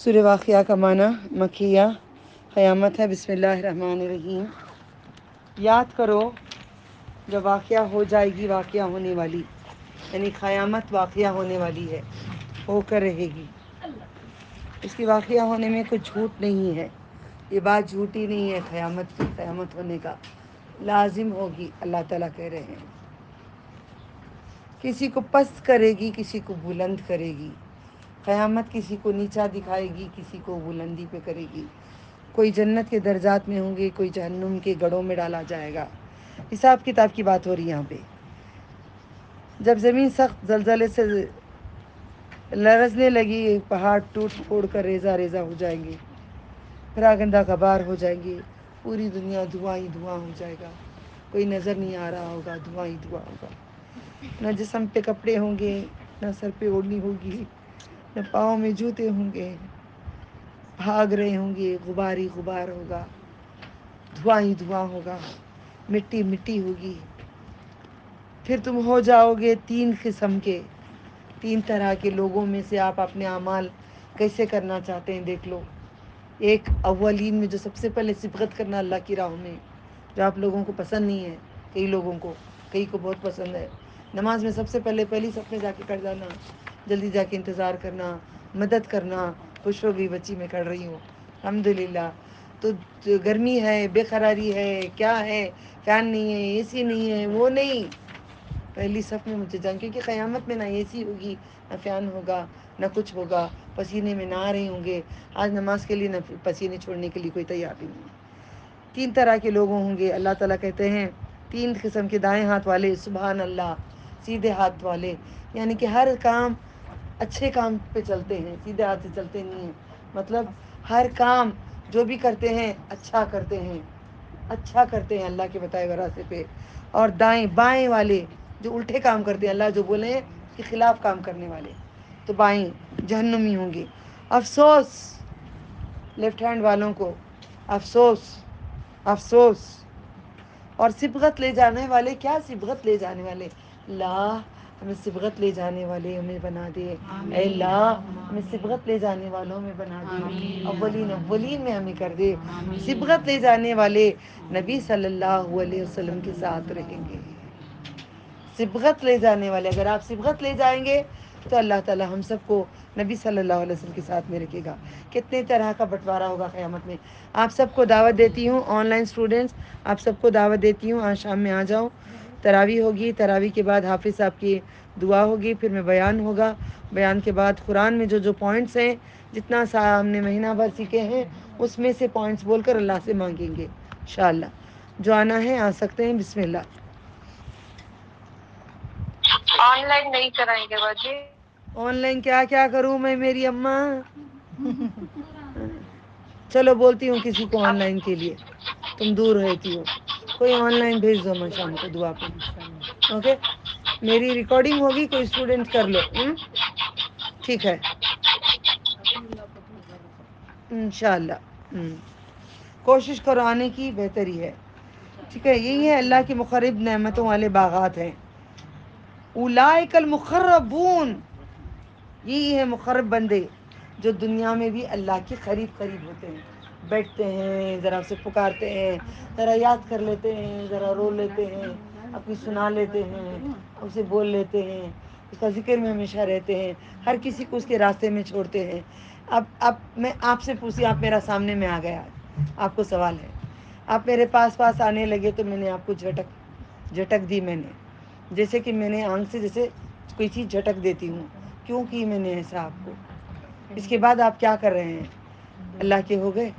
سورہ واقعہ کا معنی مکیہ قیامت ہے۔ بسم اللہ الرحمن الرحیم۔ یاد کرو جب واقعہ ہو جائے گی، واقعہ ہونے والی، یعنی قیامت واقعہ ہونے والی ہے، ہو کر رہے گی۔ اس کی واقعہ ہونے میں کچھ جھوٹ نہیں ہے، یہ بات جھوٹی نہیں ہے۔ قیامت کی قیامت ہونے کا لازم ہوگی، اللہ تعالیٰ کہہ رہے ہیں۔ کسی کو پست کرے گی، کسی کو بلند کرے گی۔ قیامت کسی کو نیچا دکھائے گی، کسی کو بلندی پہ کرے گی۔ کوئی جنت کے درجات میں ہوں گے، کوئی جہنم کے گڑھوں میں ڈالا جائے گا۔ حساب کتاب کی بات ہو رہی ہے یہاں پہ۔ جب زمین سخت زلزلے سے لرزنے لگی، پہاڑ ٹوٹ پھوڑ کر ریزہ ریزہ ہو جائیں گے، پراگندہ غبار ہو جائیں گے، پوری دنیا دھواں ہی دھواں ہو جائے گا، کوئی نظر نہیں آ رہا ہوگا، دھواں ہی دھواں ہوگا۔ نہ جسم پہ کپڑے ہوں گے، نہ سر پہ اوڑھنی ہوگی، نہ پاؤں میں جوتے ہوں گے، بھاگ رہے ہوں گے، غبار ہی غبار ہوگا، دھواں ہی دھواں ہوگا، مٹی مٹی ہوگی۔ پھر تم ہو جاؤ گے تین قسم کے، تین طرح کے لوگوں میں سے۔ آپ اپنے اعمال کیسے کرنا چاہتے ہیں دیکھ لو۔ ایک اولین میں جو سب سے پہلے صبغت کرنا اللہ کی راہ میں، جو آپ لوگوں کو پسند نہیں ہے، کئی لوگوں کو، کئی کو بہت پسند ہے۔ نماز میں سب سے پہلے پہلی صف میں جا کے کھڑ جانا، جلدی جا کے انتظار کرنا، مدد کرنا۔ خوش ہو گئی بچی میں کھڑ رہی ہوں الحمدللہ۔ تو گرمی ہے، بے قراری ہے، کیا ہے، فین نہیں ہے، اے سی نہیں ہے، وہ نہیں، پہلی صف میں مجھے جان، کیونکہ قیامت میں نہ اے سی ہوگی، نہ فین ہوگا، نہ کچھ ہوگا، پسینے میں نہا رہے ہوں گے۔ آج نماز کے لیے نہ پسینے چھوڑنے کے لیے کوئی تیار نہیں ہے۔ تین طرح کے لوگوں ہوں گے، اللہ تعالیٰ کہتے ہیں تین قسم کے: دائیں ہاتھ والے سبحان اللہ، سیدھے ہاتھ والے، یعنی کہ ہر کام اچھے کام پہ چلتے ہیں، سیدھے ہاتھ سے چلتے نہیں ہیں، مطلب ہر کام جو بھی کرتے ہیں اچھا کرتے ہیں، اچھا کرتے ہیں اللہ کے بتائے ہوئے راستے پہ۔ اور دائیں بائیں والے جو الٹے کام کرتے ہیں، اللہ جو بولے ہیں کہ خلاف کام کرنے والے، تو بائیں جہنمی ہوں گے۔ افسوس لیفٹ ہینڈ والوں کو، افسوس افسوس۔ اور صبغت لے جانے والے، کیا صبغت لے جانے والے؟ اللہ ہمیں صبغت لے جانے والے ہمیں بنا دے، اے اللہ ہمیں صبغت لے جانے والوں میں بنا دے، اولین میں ہمیں کر دے۔ صبغت لے جانے والے نبی صلی اللہ علیہ وسلم کے ساتھ رہیں گے۔ صبغت لے جانے والے، اگر آپ صبغت لے جائیں گے تو اللہ تعالیٰ ہم سب کو نبی صلی اللہ علیہ وسلم کے ساتھ میں رکھے گا۔ کتنے طرح کا بٹوارا ہوگا قیامت میں۔ آپ سب کو دعوت دیتی ہوں، آن لائن اسٹوڈنٹس آپ سب کو دعوت دیتی ہوں، آج شام میں آ جاؤ۔ تراویح ہوگی، تراویح کے بعد حافظ صاحب کی دعا ہوگی، پھر میں بیان ہوگا، بیان کے بعد قرآن میں جو جو پوائنٹس ہیں، جتنا سا ہم نے مہینہ بھر سیکھے ہیں، اس میں سے پوائنٹس بول کر اللہ سے مانگیں گے انشاءاللہ۔ جو آنا ہے آ سکتے ہیں، بسم اللہ۔ آن لائن نہیں کرائیں گے باجی؟ آن لائن کیا کیا کروں میں میری اماں؟ چلو بولتی ہوں کسی کو آن لائن کے لیے، تم دور رہتی ہو، کوئی آن لائن بھیج دو میں شام کو دعا پہ، اوکے؟ میری ریکارڈنگ ہوگی، کوئی اسٹوڈنٹ کر لو، ٹھیک ہے انشاءاللہ۔ کوشش کرو آنے کی، بہتری ہے، ٹھیک ہے؟ یہی ہے اللہ کی مقرب نعمتوں والے باغات ہیں۔ اولئک المقربون، یہی ہے مقرب بندے جو دنیا میں بھی اللہ کے قریب قریب ہوتے ہیں، بیٹھتے ہیں، ذرا اسے پکارتے ہیں، ذرا یاد کر لیتے ہیں، ذرا رو لیتے ہیں، اپنی سنا لیتے ہیں، اسے بول لیتے ہیں، اس کا ذکر میں ہمیشہ رہتے ہیں، ہر کسی کو اس کے راستے میں چھوڑتے ہیں۔ اب میں آپ سے پوچھی، آپ میرا سامنے میں آ گیا، آپ کو سوال ہے، آپ میرے پاس آنے لگے تو میں نے آپ کو جھٹک دی، میں نے جیسے کہ میں نے آنکھ سے جیسے کوئی چیز جھٹک دیتی ہوں، کیوں کی میں نے ایسا آپ کو؟ اس کے بعد آپ کیا کر رہے ہیں؟ اللہ کے ہو گئے،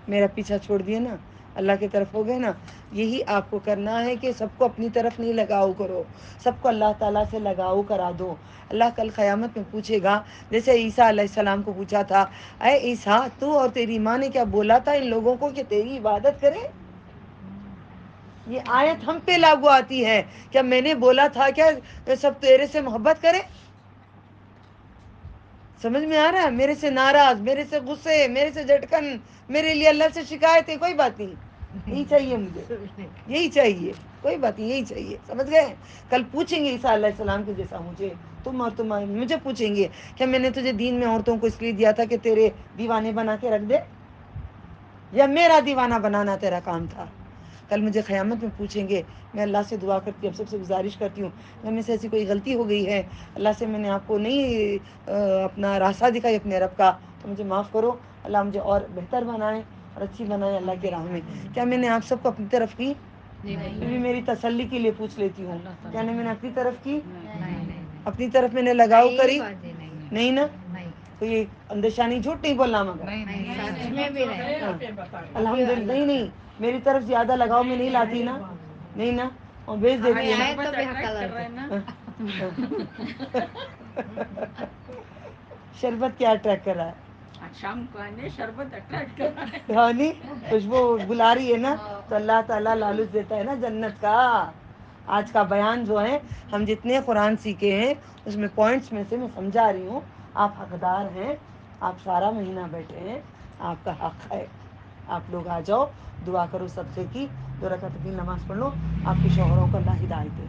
میرا پیچھا چھوڑ دیے نا، اللہ کی طرف ہو گئے نا۔ یہی آپ کو کرنا ہے کہ سب کو اپنی طرف نہیں لگاؤ کرو، سب کو اللہ تعالیٰ سے لگاؤ کرا دو۔ اللہ کل قیامت میں پوچھے گا، جیسے عیسیٰ علیہ السلام کو پوچھا تھا، اے عیسیٰ تو اور تیری ماں نے کیا بولا تھا ان لوگوں کو کہ تیری عبادت کرے؟ یہ آیت ہم پہ لاگو آتی ہے، کیا میں نے بولا تھا کیا سب تیرے سے محبت کرے؟ سمجھ میں آ رہا ہے؟ میرے سے ناراض، میرے سے غصے، میرے سے جھٹکن، میرے لیے اللہ سے شکایت ہے، کوئی بات نہیں، یہی چاہیے مجھے، یہی چاہیے۔ کوئی بات نہیں, یہی چاہیے, سمجھ گئے. کل پوچھیں گے عیسیٰ علیہ السلام کے جیسا مجھے, تم اور تم مجھے پوچھیں گے کہ میں نے تجھے دین میں عورتوں کو اس لیے دیا تھا کہ تیرے دیوانے بنا کے رکھ دے, یا میرا دیوانہ بنانا تیرا کام تھا. کل مجھے قیامت میں پوچھیں گے. میں اللہ سے دعا کرتی ہوں, سب سے گزارش کرتی ہوں, کہ مجھ سے ایسی کوئی غلطی ہو گئی ہے, اللہ سے میں نے آپ کو نہیں اپنا راستہ دکھائی اپنے رب کا, تو مجھے معاف کرو. اللہ مجھے اور بہتر بنائے اور اچھی بنائے اللہ کے راہ میں. کیا میں نے آپ سب کو اپنی طرف کی؟ بھی میری تسلی کے لیے پوچھ لیتی ہوں, کیا میں نے اپنی طرف کی؟ اپنی طرف میں نے لگاؤ کری نہیں نا. تو یہ اندیشانی جھوٹ نہیں بولنا, مگر الحمد للہ نہیں, میری طرف زیادہ لگاؤ میں نہیں لاتی نا, نہیں نا, اور بھیج دیتی ہے. شربت کیا اٹریکٹ کر رہا ہے؟ شام کو شربت اٹریکٹ کر رہا ہے, نہیں خوشبو بلا رہی ہے نا, تو اللہ تعالیٰ لالچ دیتا ہے نا جنت کا. آج کا بیان جو ہے, ہم جتنے قرآن سیکھے ہیں اس میں پوائنٹس میں سے میں سمجھا رہی ہوں. آپ حقدار ہیں, آپ سارا مہینہ بیٹھے ہیں, آپ کا حق ہے. آپ لوگ آ جاؤ, دعا کرو صدقے کی, 2 رکعت کی نماز پڑھ لو, آپ کے شوہروں کو اللہ ہدایت دے.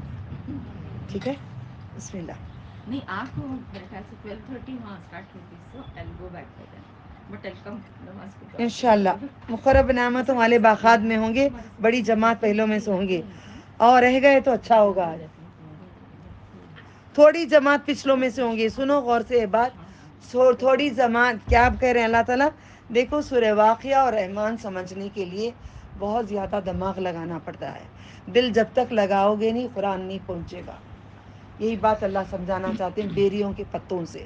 ٹھیک ہے, بسم اللہ. نہیں, آپ کو 12:30 وہاں اسٹارٹ ہوتی, so I will go back by then, but I come namaz. انشاءاللہ مقرب نعمتوں والے باغات میں ہوں گے, بڑی جماعت پہلوں میں سے ہوں گے, اور رہ گئے تو اچھا ہوگا. تھوڑی جماعت پچھلوں میں سے ہوں گے. سنو غور سے یہ بات, تھوڑی جماعت کیا آپ کہہ رہے ہیں اللہ تعالیٰ. دیکھو سورہ واقعہ اور رحمان سمجھنے کے لیے بہت زیادہ دماغ لگانا پڑتا ہے. دل جب تک لگاؤ گے نہیں, قرآن نہیں پہنچے گا. یہی بات اللہ سمجھانا چاہتے ہیں. بیریوں کے پتوں سے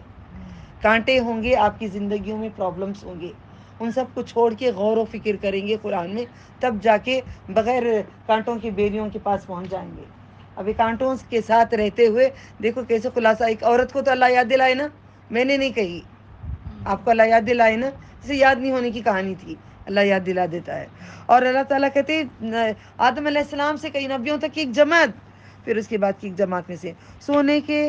کانٹے ہوں گے, آپ کی زندگیوں میں پرابلمس ہوں گے, ان سب کو چھوڑ کے غور و فکر کریں گے قرآن میں, تب جا کے بغیر کانٹوں کی بیریوں کے پاس پہنچ جائیں گے. ابھی کانٹوں کے ساتھ رہتے ہوئے دیکھو کیسے خلاصہ. ایک عورت کو تو اللہ یاد دلائے نا, میں نے نہیں کہی, آپ کو اللہ یاد دلائے نا. جسے یاد نہیں ہونے کی کہانی تھی, اللہ یاد دلا دیتا ہے. اور اللہ تعالیٰ کہتے ہیں آدم علیہ السلام سے کئی نبیوں تک کی ایک جماعت, پھر اس کے بعد کی ایک جماعت میں سے سونے کے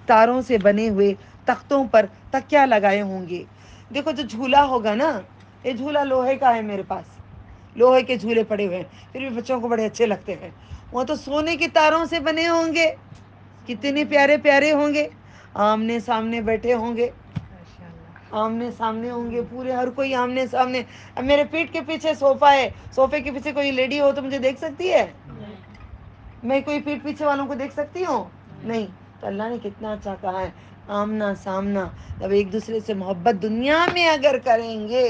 تاروں سے بنے ہوئے تختوں پر تکیا لگائے ہوں گے. دیکھو جو جھولا ہوگا نا, یہ جھولا لوہے کا ہے میرے پاس, لوہے کے جھولے پڑے ہوئے ہیں, پھر بھی بچوں کو بڑے اچھے لگتے ہیں. وہ تو سونے کے تاروں سے بنے ہوں گے, کتنے پیارے پیارے ہوں گے. آمنے سامنے بیٹھے ہوں گے, آمنے سامنے ہوں گے پورے, ہر کوئی آمنے سامنے. اب میرے پیٹ کے پیچھے صوفہ ہے, صوفے کے پیچھے کوئی لیڈی ہو تو مجھے دیکھ سکتی ہے؟ میں کوئی پیٹ پیچھے والوں کو دیکھ سکتی ہوں؟ نہیں. تو اللہ نے کتنا اچھا کہا ہے, آمنا سامنا. اب ایک دوسرے سے محبت دنیا میں اگر کریں گے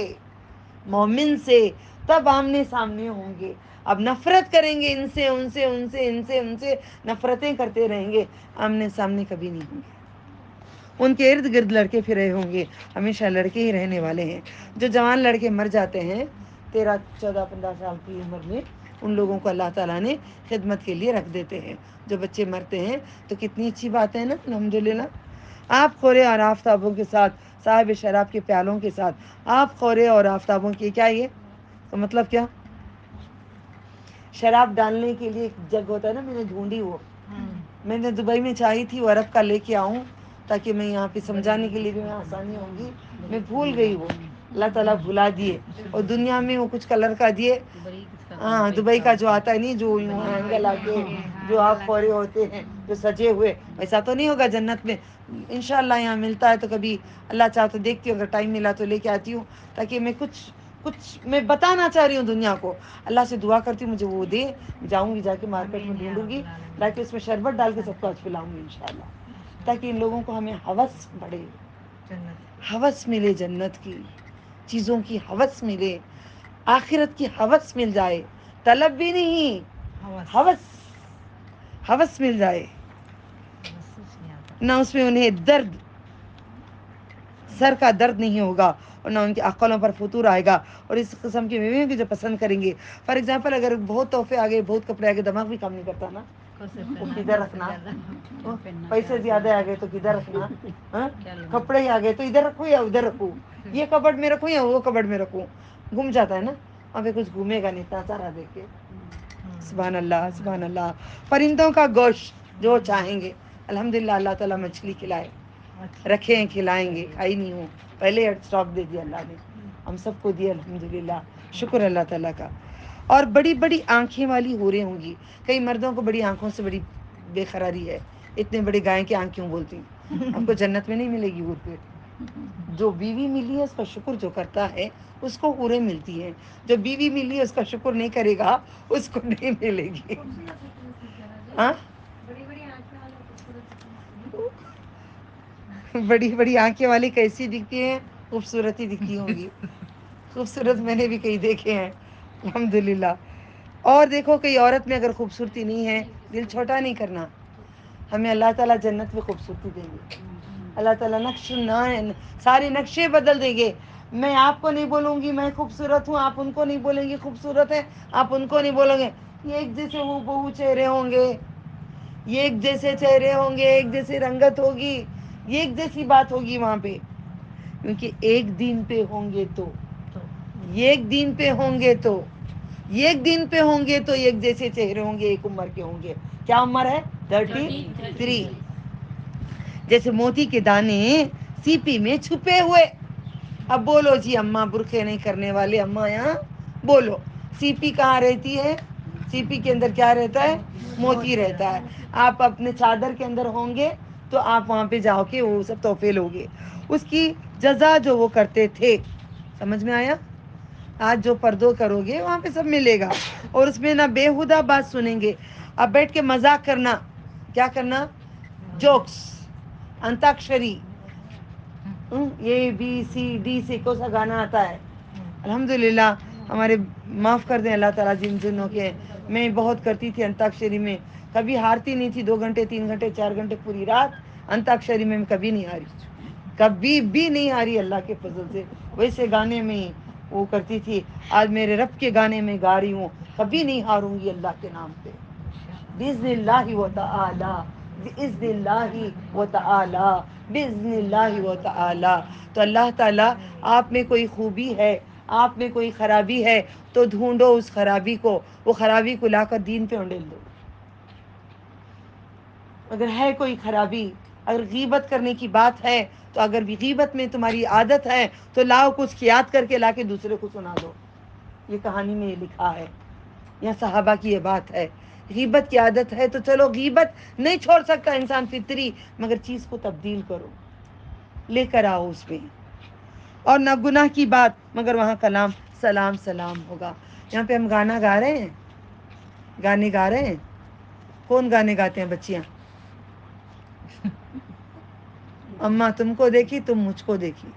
مومن سے, تب آمنے سامنے ہوں گے. اب نفرت کریں گے ان سے ان سے ان سے ان سے ان سے, نفرتیں کرتے رہیں گے, آمنے سامنے کبھی نہیں ہوں گے. ان کے ارد گرد لڑکے پھرے ہوں گے, ہمیشہ لڑکے ہی رہنے والے ہیں. جو جوان لڑکے مر جاتے ہیں 13, 14, 15 سال کی عمر میں, ان لوگوں کو اللہ تعالیٰ نے خدمت کے لیے رکھ دیتے ہیں. جو بچے مرتے ہیں تو کتنی اچھی بات ہے نا, الحمدللہ. آپ خورے اور آفتابوں کے ساتھ, صاحب شراب کے پیالوں کے ساتھ, آپ خورے اور آفتابوں کی, کیا یہ تو مطلب کیا؟ شراب ڈالنے کے لیے ایک جگ ہوتا ہے نا, میں نے ڈھونڈی وہ, میں نے دبئی میں چاہی تھی وہ عرب کا لے کے آؤں, تاکہ میں یہاں پہ سمجھانے کے لیے بھی آسانی ہوگی. میں بھول گئی وہ, اللہ تعالیٰ بھلا دیے. اور دنیا میں وہ کچھ کلر کا دیے, ہاں دبئی کا جو آتا ہے نہیں, جو اینگل آ کے جو آپ خورے ہوتے ہیں جو سجے ہوئے, ویسا تو نہیں ہوگا جنت میں. انشاءاللہ یہاں ملتا ہے تو کبھی اللہ چاہے تو دیکھتی ہوں, اگر ٹائم ملا تو لے کے آتی ہوں, تاکہ میں کچھ میں بتانا چاہ رہی ہوں دنیا کو. اللہ سے دعا کرتی ہوں مجھے وہ دے, جاؤں گی جا کے مارکیٹ میں ڈھونڈوں گی, تاکہ اس میں شربت ڈال کے سب کو آج پلاؤں گی انشاءاللہ, تاکہ ان لوگوں کو ہمیں ہوس بڑھے, ہوس ملے جنت کی چیزوں کی, ہوس ملے, آخرت کی ہوس مل جائے. طلب بھی نہیں, ہوس, ہوس مل جائے. نہ اس میں انہیں درد, سر کا درد نہیں ہوگا, اور نہ ان کی عقلوں پر فتور آئے گا. اور اس قسم کی بیویوں کی جو پسند کریں گے. فار ایگزامپل اگر بہت تحفے آ گئے, بہت کپڑے آ گئے, دماغ بھی کام نہیں کرتا نا, وہ کدھر رکھنا, پیسے زیادہ آ گئے تو کدھر رکھنا, کپڑے ہی آ گئے تو ادھر رکھو یا ادھر رکھو, یہ کبڈ میں رکھوں یا وہ کبڈ میں رکھوں, گم جاتا ہے نا. ابھی کچھ گھومے گا نہیں اتنا سارا دیکھ کے. سبحان اللہ, سبحان اللہ. پرندوں کا گوشت جو چاہیں گے, الحمدللہ اللہ تعالیٰ مچھلی کھلائے, رکھے ہیں, کھلائیں گے, کھائی نہیں ہوں, پہلے اسٹاک دے دیا اللہ نے, ہم سب کو دیا الحمدللہ, شکر اللہ تعالیٰ کا. اور بڑی بڑی آنکھیں والی حوریں ہوں گی. کئی مردوں کو بڑی آنکھوں سے بڑی بے قراری ہے, اتنے بڑے گائے کی آنکھ کیوں بولتی ہیں. آپ کو جنت میں نہیں ملے گی حور پہ. جو بیوی ملی ہے اس کا شکر جو کرتا ہے اس کو حوریں ملتی ہیں. جو بیوی ملی ہے اس کا شکر نہیں کرے گا اس کو نہیں ملے گی. ہاں, بڑی بڑی آنکھیں والی کیسی دکھتی ہیں؟ خوبصورت ہی دکھتی ہوں گی. خوبصورت میں نے بھی کئی دیکھے ہیں الحمدللہ. اور دیکھو کئی عورت میں اگر خوبصورتی نہیں ہے, دل چھوٹا نہیں کرنا. ہمیں اللہ تعالیٰ جنت میں خوبصورتی دیں گے. اللہ تعالیٰ سارے نقشے بدل دیں گے. میں آپ کو نہیں بولوں گی میں خوبصورت ہوں, آپ ان کو نہیں بولیں گی خوبصورت ہے, آپ ان کو نہیں بولو گے. یہ ایک جیسے ہو بہو چہرے ہوں گے, یہ ایک جیسے چہرے ہوں گے, ایک جیسے رنگت ہوگی, یہ ایک جیسی بات ہوگی وہاں پہ. کیونکہ ایک دن پہ ہوں گے تو ایک دن پہ ہوں گے تو ایک دن پہ ہوں گے تو ایک جیسے چہرے ہوں گے, ایک عمر کے ہوں گے. کیا عمر ہے؟ 33. جیسے موتی کے دانے سی پی میں چھپے ہوئے. اب بولو جی اماں برقعے نہیں کرنے والے اماں یہاں بولو, سی پی کہاں رہتی ہے؟ سی پی کے اندر کیا رہتا ہے؟ موتی رہتا ہے. آپ اپنے چادر کے اندر ہوں گے تو آپ وہاں پہ جاؤ کے وہ سب تحفے لوگے. اس کی جزا جو وہ کرتے تھے, سمجھ میں آیا؟ آج جو پردوں کرو گے وہاں پہ سب ملے گا. اور اس میں نہ بےہودہ بات سنیں گے. اب بیٹھ کے مذاق کرنا, کیا کرنا؟ جوکس, انتاکشری, اے بی سی ڈی سے کون سا گانا آتا ہے. الحمدللہ ہمارے معاف کر دیں اللہ تعالیٰ جن جنوں کے. میں بہت کرتی تھی انتاکشری میں, کبھی ہارتی نہیں تھی. 2 گھنٹے 3 گھنٹے 4 گھنٹے پوری رات انتاکشری میں کبھی نہیں ہاری, کبھی بھی نہیں ہاری اللہ کے فضل سے. ویسے گانے میں وہ کرتی تھی. آج میرے رب کے گانے میں گا رہی ہوں, کبھی نہیں ہاروں گی اللہ کے نام پہ باذن اللہ و تعالی, باذن اللہ و تعالی, باذن اللہ و تعالی. تو اللہ تعالیٰ آپ میں کوئی خوبی ہے, آپ میں کوئی خرابی ہے تو ڈھونڈو اس خرابی کو, وہ خرابی کو لا کر دین پہ انڈیل دو. اگر ہے کوئی خرابی, اگر غیبت کرنے کی بات ہے تو اگر بھی غیبت میں تمہاری عادت ہے تو لاؤ کچھ یاد کر کے لا کے دوسرے کو سنا دو. یہ کہانی میں یہ لکھا ہے, یا صحابہ کی یہ بات ہے. غیبت کی عادت ہے تو چلو, غیبت نہیں چھوڑ سکتا انسان فطری, مگر چیز کو تبدیل کرو, لے کر آؤ اس میں. اور نہ گناہ کی بات, مگر وہاں کلام سلام سلام ہوگا. یہاں پہ ہم گانا گا رہے ہیں, گانے گا رہے ہیں. کون گانے گاتے ہیں؟ بچیاں. اماں تم کو دیکھی تم مجھ کو دیکھی,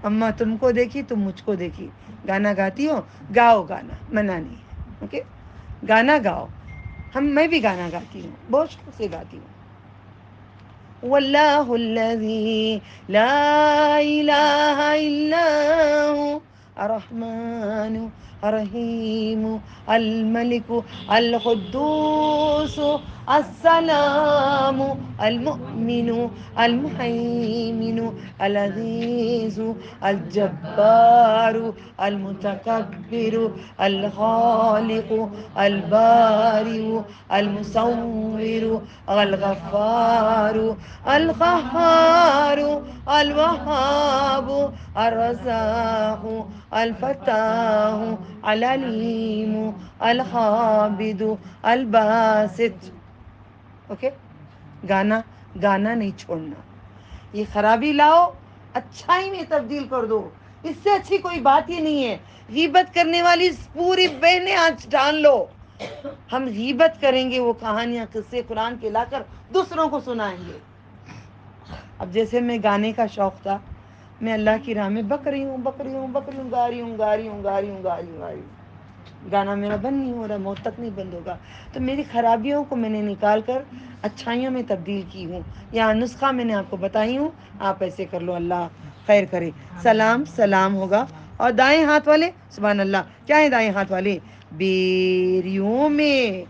اماں تم کو دیکھی تم مجھ کو دیکھی. گانا گاتی ہو, گاؤ گانا, منع نہیں. اوکے, گانا گاؤ. میں بھی گانا گاتی ہوں, بہت شوق سے گاتی ہوں. واللہ الذی لا الہ الا ہو الرحمن الرحیم الملک القدوس السلام المؤمن المہیمن العزیز الجبار المتکبر الخالق البارئ المصور الغفار القہار الوہاب الرزاق الفتاح العلیم القابض الباسط. اوکے, گانا گانا نہیں چھوڑنا. یہ خرابی لاؤ, اچھائی میں تبدیل کر دو. اس سے اچھی کوئی بات ہی نہیں ہے. غیبت کرنے والی پوری بہنیں آج ڈال لو. ہم غیبت کریں گے, وہ کہانیاں قصے قرآن کے لا کر دوسروں کو سنائیں گے. اب جیسے میں گانے کا شوق تھا, میں اللہ کی راہ میں بک رہی ہوں, گا رہی ہوں, گا رہی ہوں. گانا میرا بند نہیں ہو رہا, موت تک نہیں بند ہوگا. تو میری خرابیوں کو میں نے نکال کر اچھائیوں میں تبدیل کی ہوں. یا نسخہ میں نے آپ کو بتائی ہوں, آپ ایسے کر لو, اللہ خیر کرے. سلام سلام ہوگا. اور دائیں ہاتھ والے سبحان اللہ, کیا ہے دائیں ہاتھ والے؟ بیریوں میں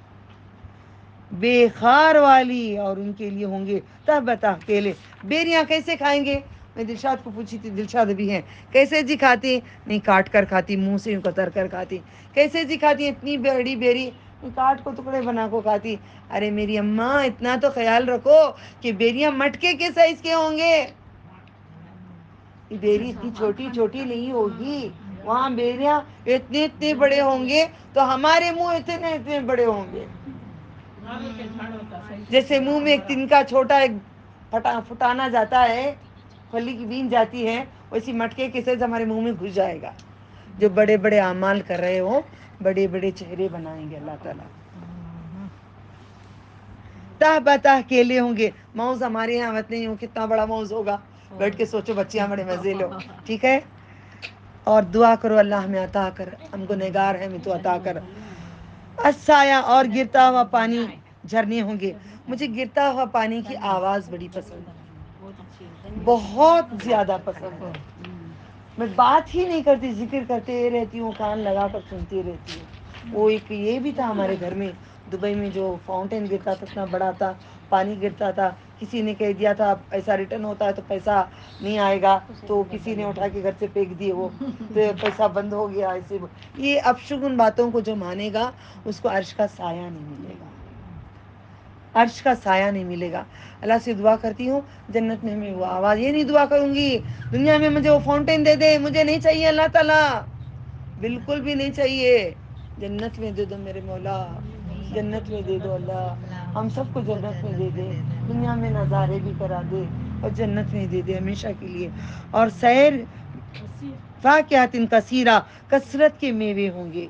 بے خار والی, اور ان کے لیے ہوں گے تہبتہ کیلے. بیریاں کیسے کھائیں گے؟ میں دلشاد کو پوچھی تھی, دلشاد بھی ہیں, کیسے جی کھاتی؟ نہیں کاٹ کر کھاتی, منہ سے کتر کر کھاتی. کیسے جی کھاتی؟ اتنی بڑی بیری کاٹ کو ٹکڑے بنا کو کھاتی. ارے میری اماں اتنا تو خیال رکھو کہ بیریاں مٹکے کے سائز کے ہوں گے. بیری اتنی چھوٹی چھوٹی نہیں ہوگی, وہاں بیریاں اتنے اتنے بڑے ہوں گے تو ہمارے منہ اتنے اتنے بڑے ہوں گے. جیسے منہ میں ایک تنکا چھوٹا ایک پھٹانا جاتا ہے, پھلی کی بین جاتی ہے, ویسی مٹکے کے سائز ہمارے منہ میں گھس جائے گا. جو بڑے بڑے اعمال کر رہے ہو, بڑے بڑے چہرے بنائیں گے اللہ تعالیٰ. تہ بتہ کیلے ہوں گے. موز ہمارے یہاں مت نہیں ہو, کتنا بڑا موز ہوگا, بیٹھ کے سوچو بچیاں بڑے مزے لو. ٹھیک ہے, اور دعا کرو اللہ ہمیں عطا کر, ہم گنہگار ہیں ہمیں تو عطا کر. السایہ اور گرتا ہوا پانی, جھرنے ہوں گے. مجھے گرتا ہوا پانی کی آواز بڑی پسند ہے, بہت زیادہ پسند ہے. میں بات ہی نہیں کرتی, ذکر کرتے رہتی ہوں, کان لگا کر سنتی رہتی ہوں. وہ ایک یہ بھی تھا ہمارے گھر میں دبئی میں, جو فاؤنٹین گرتا تھا اتنا بڑا تھا, پانی گرتا تھا. کسی نے کہہ دیا تھا ایسا ریٹرن ہوتا ہے تو پیسہ نہیں آئے گا, تو کسی نے اٹھا کے گھر سے پھینک دیے, وہ تو پیسہ بند ہو گیا. ایسے یہ اپشگن باتوں کو جو مانے گا اس کو عرش کا سایہ نہیں ملے گا, عرش کا سایہ نہیں ملے گا. اللہ سے دعا کرتی ہوں جنت میں ہمیں وہ آواز, یہ نہیں دعا کروں گی دنیا میں مجھے وہ فاؤنٹین دے دے, مجھے نہیں چاہیے اللہ تعالیٰ, بالکل بھی نہیں چاہیے. جنت میں دے دو میرے مولا, جنت میں دے دو اللہ, ہم سب کو جنت میں دے دے, دنیا میں نظارے بھی کرا دے اور جنت میں دے دے ہمیشہ کے لیے. اور سیر فاکہۃ کثیرہ, کثرت کے میوے ہوں گے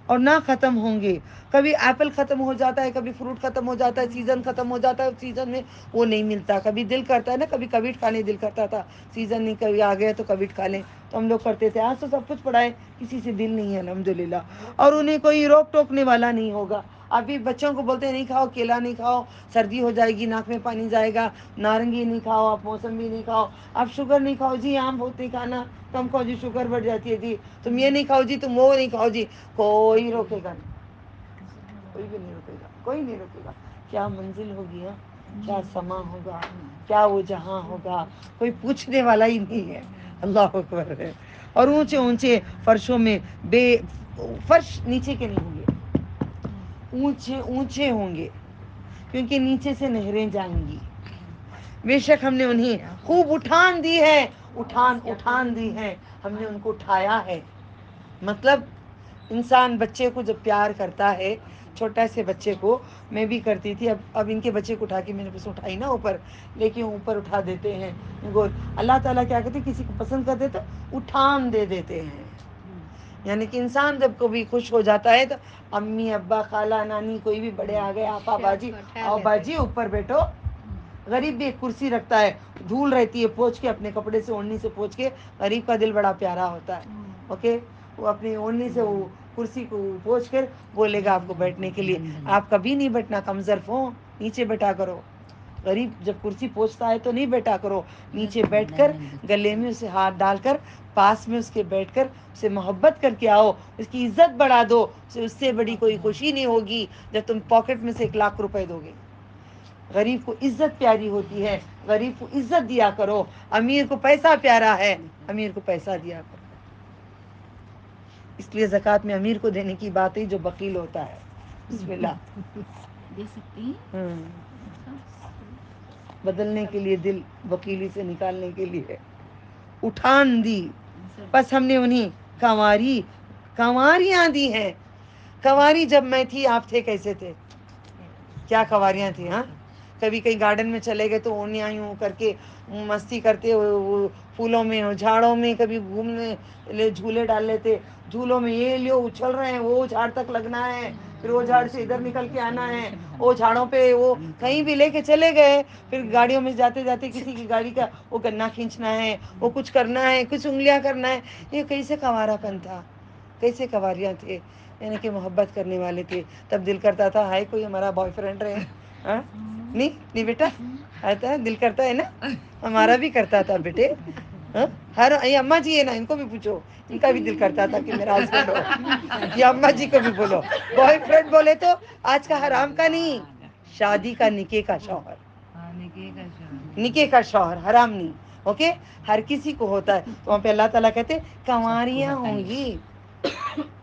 اور نہ ختم ہوں گے. کبھی ایپل ختم ہو جاتا ہے, کبھی فروٹ ختم ہو جاتا ہے, سیزن ختم ہو جاتا ہے, سیزن میں وہ نہیں ملتا. کبھی دل کرتا ہے نا, کبھی کبٹ کھانے دل کرتا تھا, سیزن نہیں, کبھی آ گیا تو کبٹ کھا لیں, تو ہم لوگ کرتے تھے. آج تو سب کچھ پڑا ہے, کسی سے دل نہیں ہے الحمدللہ, اور انہیں کوئی روک ٹوکنے والا نہیں ہوگا. ابھی بچوں کو بولتے ہیں نہیں کھاؤ, کیلا نہیں کھاؤ, سردی ہو جائے گی, ناک میں پانی جائے گا, نارنگی نہیں کھاؤ, آپ موسمبی نہیں کھاؤ, آپ شوگر نہیں کھاؤ جی, آم بہت نہیں کھانا, کم کھاؤ جی, شوگر بڑھ جاتی ہے جی, تم یہ نہیں کھاؤ جی, تم وہ نہیں کھاؤ جی. کوئی روکے گا نہیں, کوئی بھی نہیں روکے گا, کوئی نہیں روکے گا. کیا منزل ہوگی, کیا سما ہوگا, کیا وہ جہاں ہوگا, کوئی پوچھنے والا ہی نہیں ہے. اللہ اکبر ہے. اور اونچے اونچے فرشوں میں, بے فرش نیچے کے نہیں ہوں گے, اونچے اونچے ہوں گے, کیونکہ نیچے سے نہریں جائیں گی. بے شک ہم نے انہیں خوب اٹھان دی ہے, اٹھان دی ہے, ہم نے ان کو اٹھایا ہے. مطلب انسان بچے کو جب پیار کرتا ہے, چھوٹا سے بچے کو, میں بھی کرتی تھی, اب ان کے بچے کو اٹھا کے میں نے بس اٹھائی نا اوپر, لیکن اوپر اٹھا دیتے ہیں. اللہ تعالیٰ کیا کہتے ہیں, کسی کو پسند کرتے تو اٹھان دے دیتے ہیں. یعنی کہ انسان جب کبھی خوش ہو جاتا ہے تو امی ابا خالہ نانی کوئی بھی بڑے آ گئے, آپا باجی, آؤ باجی اوپر بیٹھو. غریب بھی ایک کرسی رکھتا ہے, دھول رہتی ہے, پوچھ کے اپنے کپڑے سے, اوڑھنی سے پوچھ کے, غریب کا دل بڑا پیارا ہوتا ہے. اوکے, وہ اپنی اوڑھنی سے وہ کرسی کو پوچھ کر بولے گا آپ کو بیٹھنے کے لیے. آپ کبھی نہیں بیٹھنا, کمظرف ہو, نیچے بیٹھا کرو. غریب جب کرسی پوچھتا ہے تو نہیں بیٹھا کرو, نیچے بیٹھ کر گلے میں اسے ہاتھ ڈال کر, پاس میں اس کے بیٹھ کر اسے محبت کر کے آؤ, اس کی عزت بڑھا دو. اس سے بڑی کوئی خوشی نہیں ہوگی جب تم پاکٹ میں سے 1,00,000 روپے دو گے. غریب کو عزت پیاری ہوتی ہے, غریب کو عزت دیا کرو. امیر کو پیسہ پیارا ہے, امیر کو پیسہ دیا کرو. اس لیے زکوٰۃ میں امیر کو دینے کی بات ہے جو بخیل ہوتا ہے. بسم اللہ دے سکتی ہیں, بدلنے کے لیے دل, وکیلی سے نکالنے کے لیے اٹھان دی. بس ہم نے انہیں کنواریاں دی ہیں. کنواری جب میں تھی, آپ تھے کیسے تھے, کیا کنواریاں تھیں. ہاں, کبھی کہیں گارڈن میں چلے گئے تو اوڑھنیاں یوں کر کے مستی کرتے, پھولوں میں, جھاڑوں میں, کبھی گھومنے جھولے ڈال لیتے, جھولوں میں یہ لیو اچھل رہے ہیں, وہ جھاڑ تک لگنا ہے, پھر وہ جھاڑ سے ادھر نکل کے آنا ہے, وہ جھاڑوں پہ وہ کہیں بھی لے کے چلے گئے. پھر گاڑیوں میں جاتے جاتے کسی کی گاڑی کا وہ گنا کھینچنا ہے, وہ کچھ کرنا ہے, کچھ انگلیاں کرنا ہے. یہ کیسے کنوارا پن تھا, کیسے کنواریاں تھے, یعنی کہ محبت کرنے والے تھے. تب دل کرتا تھا ہائے کوئی ہمارا بوائے فرینڈ رہے. نہیں بیٹا, آتا ہے دل کرتا ہے نا, ہمارا بھی کرتا تھا بیٹے. ہر یہ اماں جی ہے نا, ان کو بھی پوچھو, ان کا بھی دل کرتا تھا کہ میرا ہسبینڈ ہو. یہ اماں جی کو بھی بولو, بوائے فرینڈ بولے تو آج کا حرام کا نہیں, شادی کا, نکاح کا شوہر, نکاح کا شوہر, حرام نہیں. اوکے, ہر کسی کو ہوتا ہے. تو وہاں پہ اللہ تعالیٰ کہتے کنواریاں ہوں گی,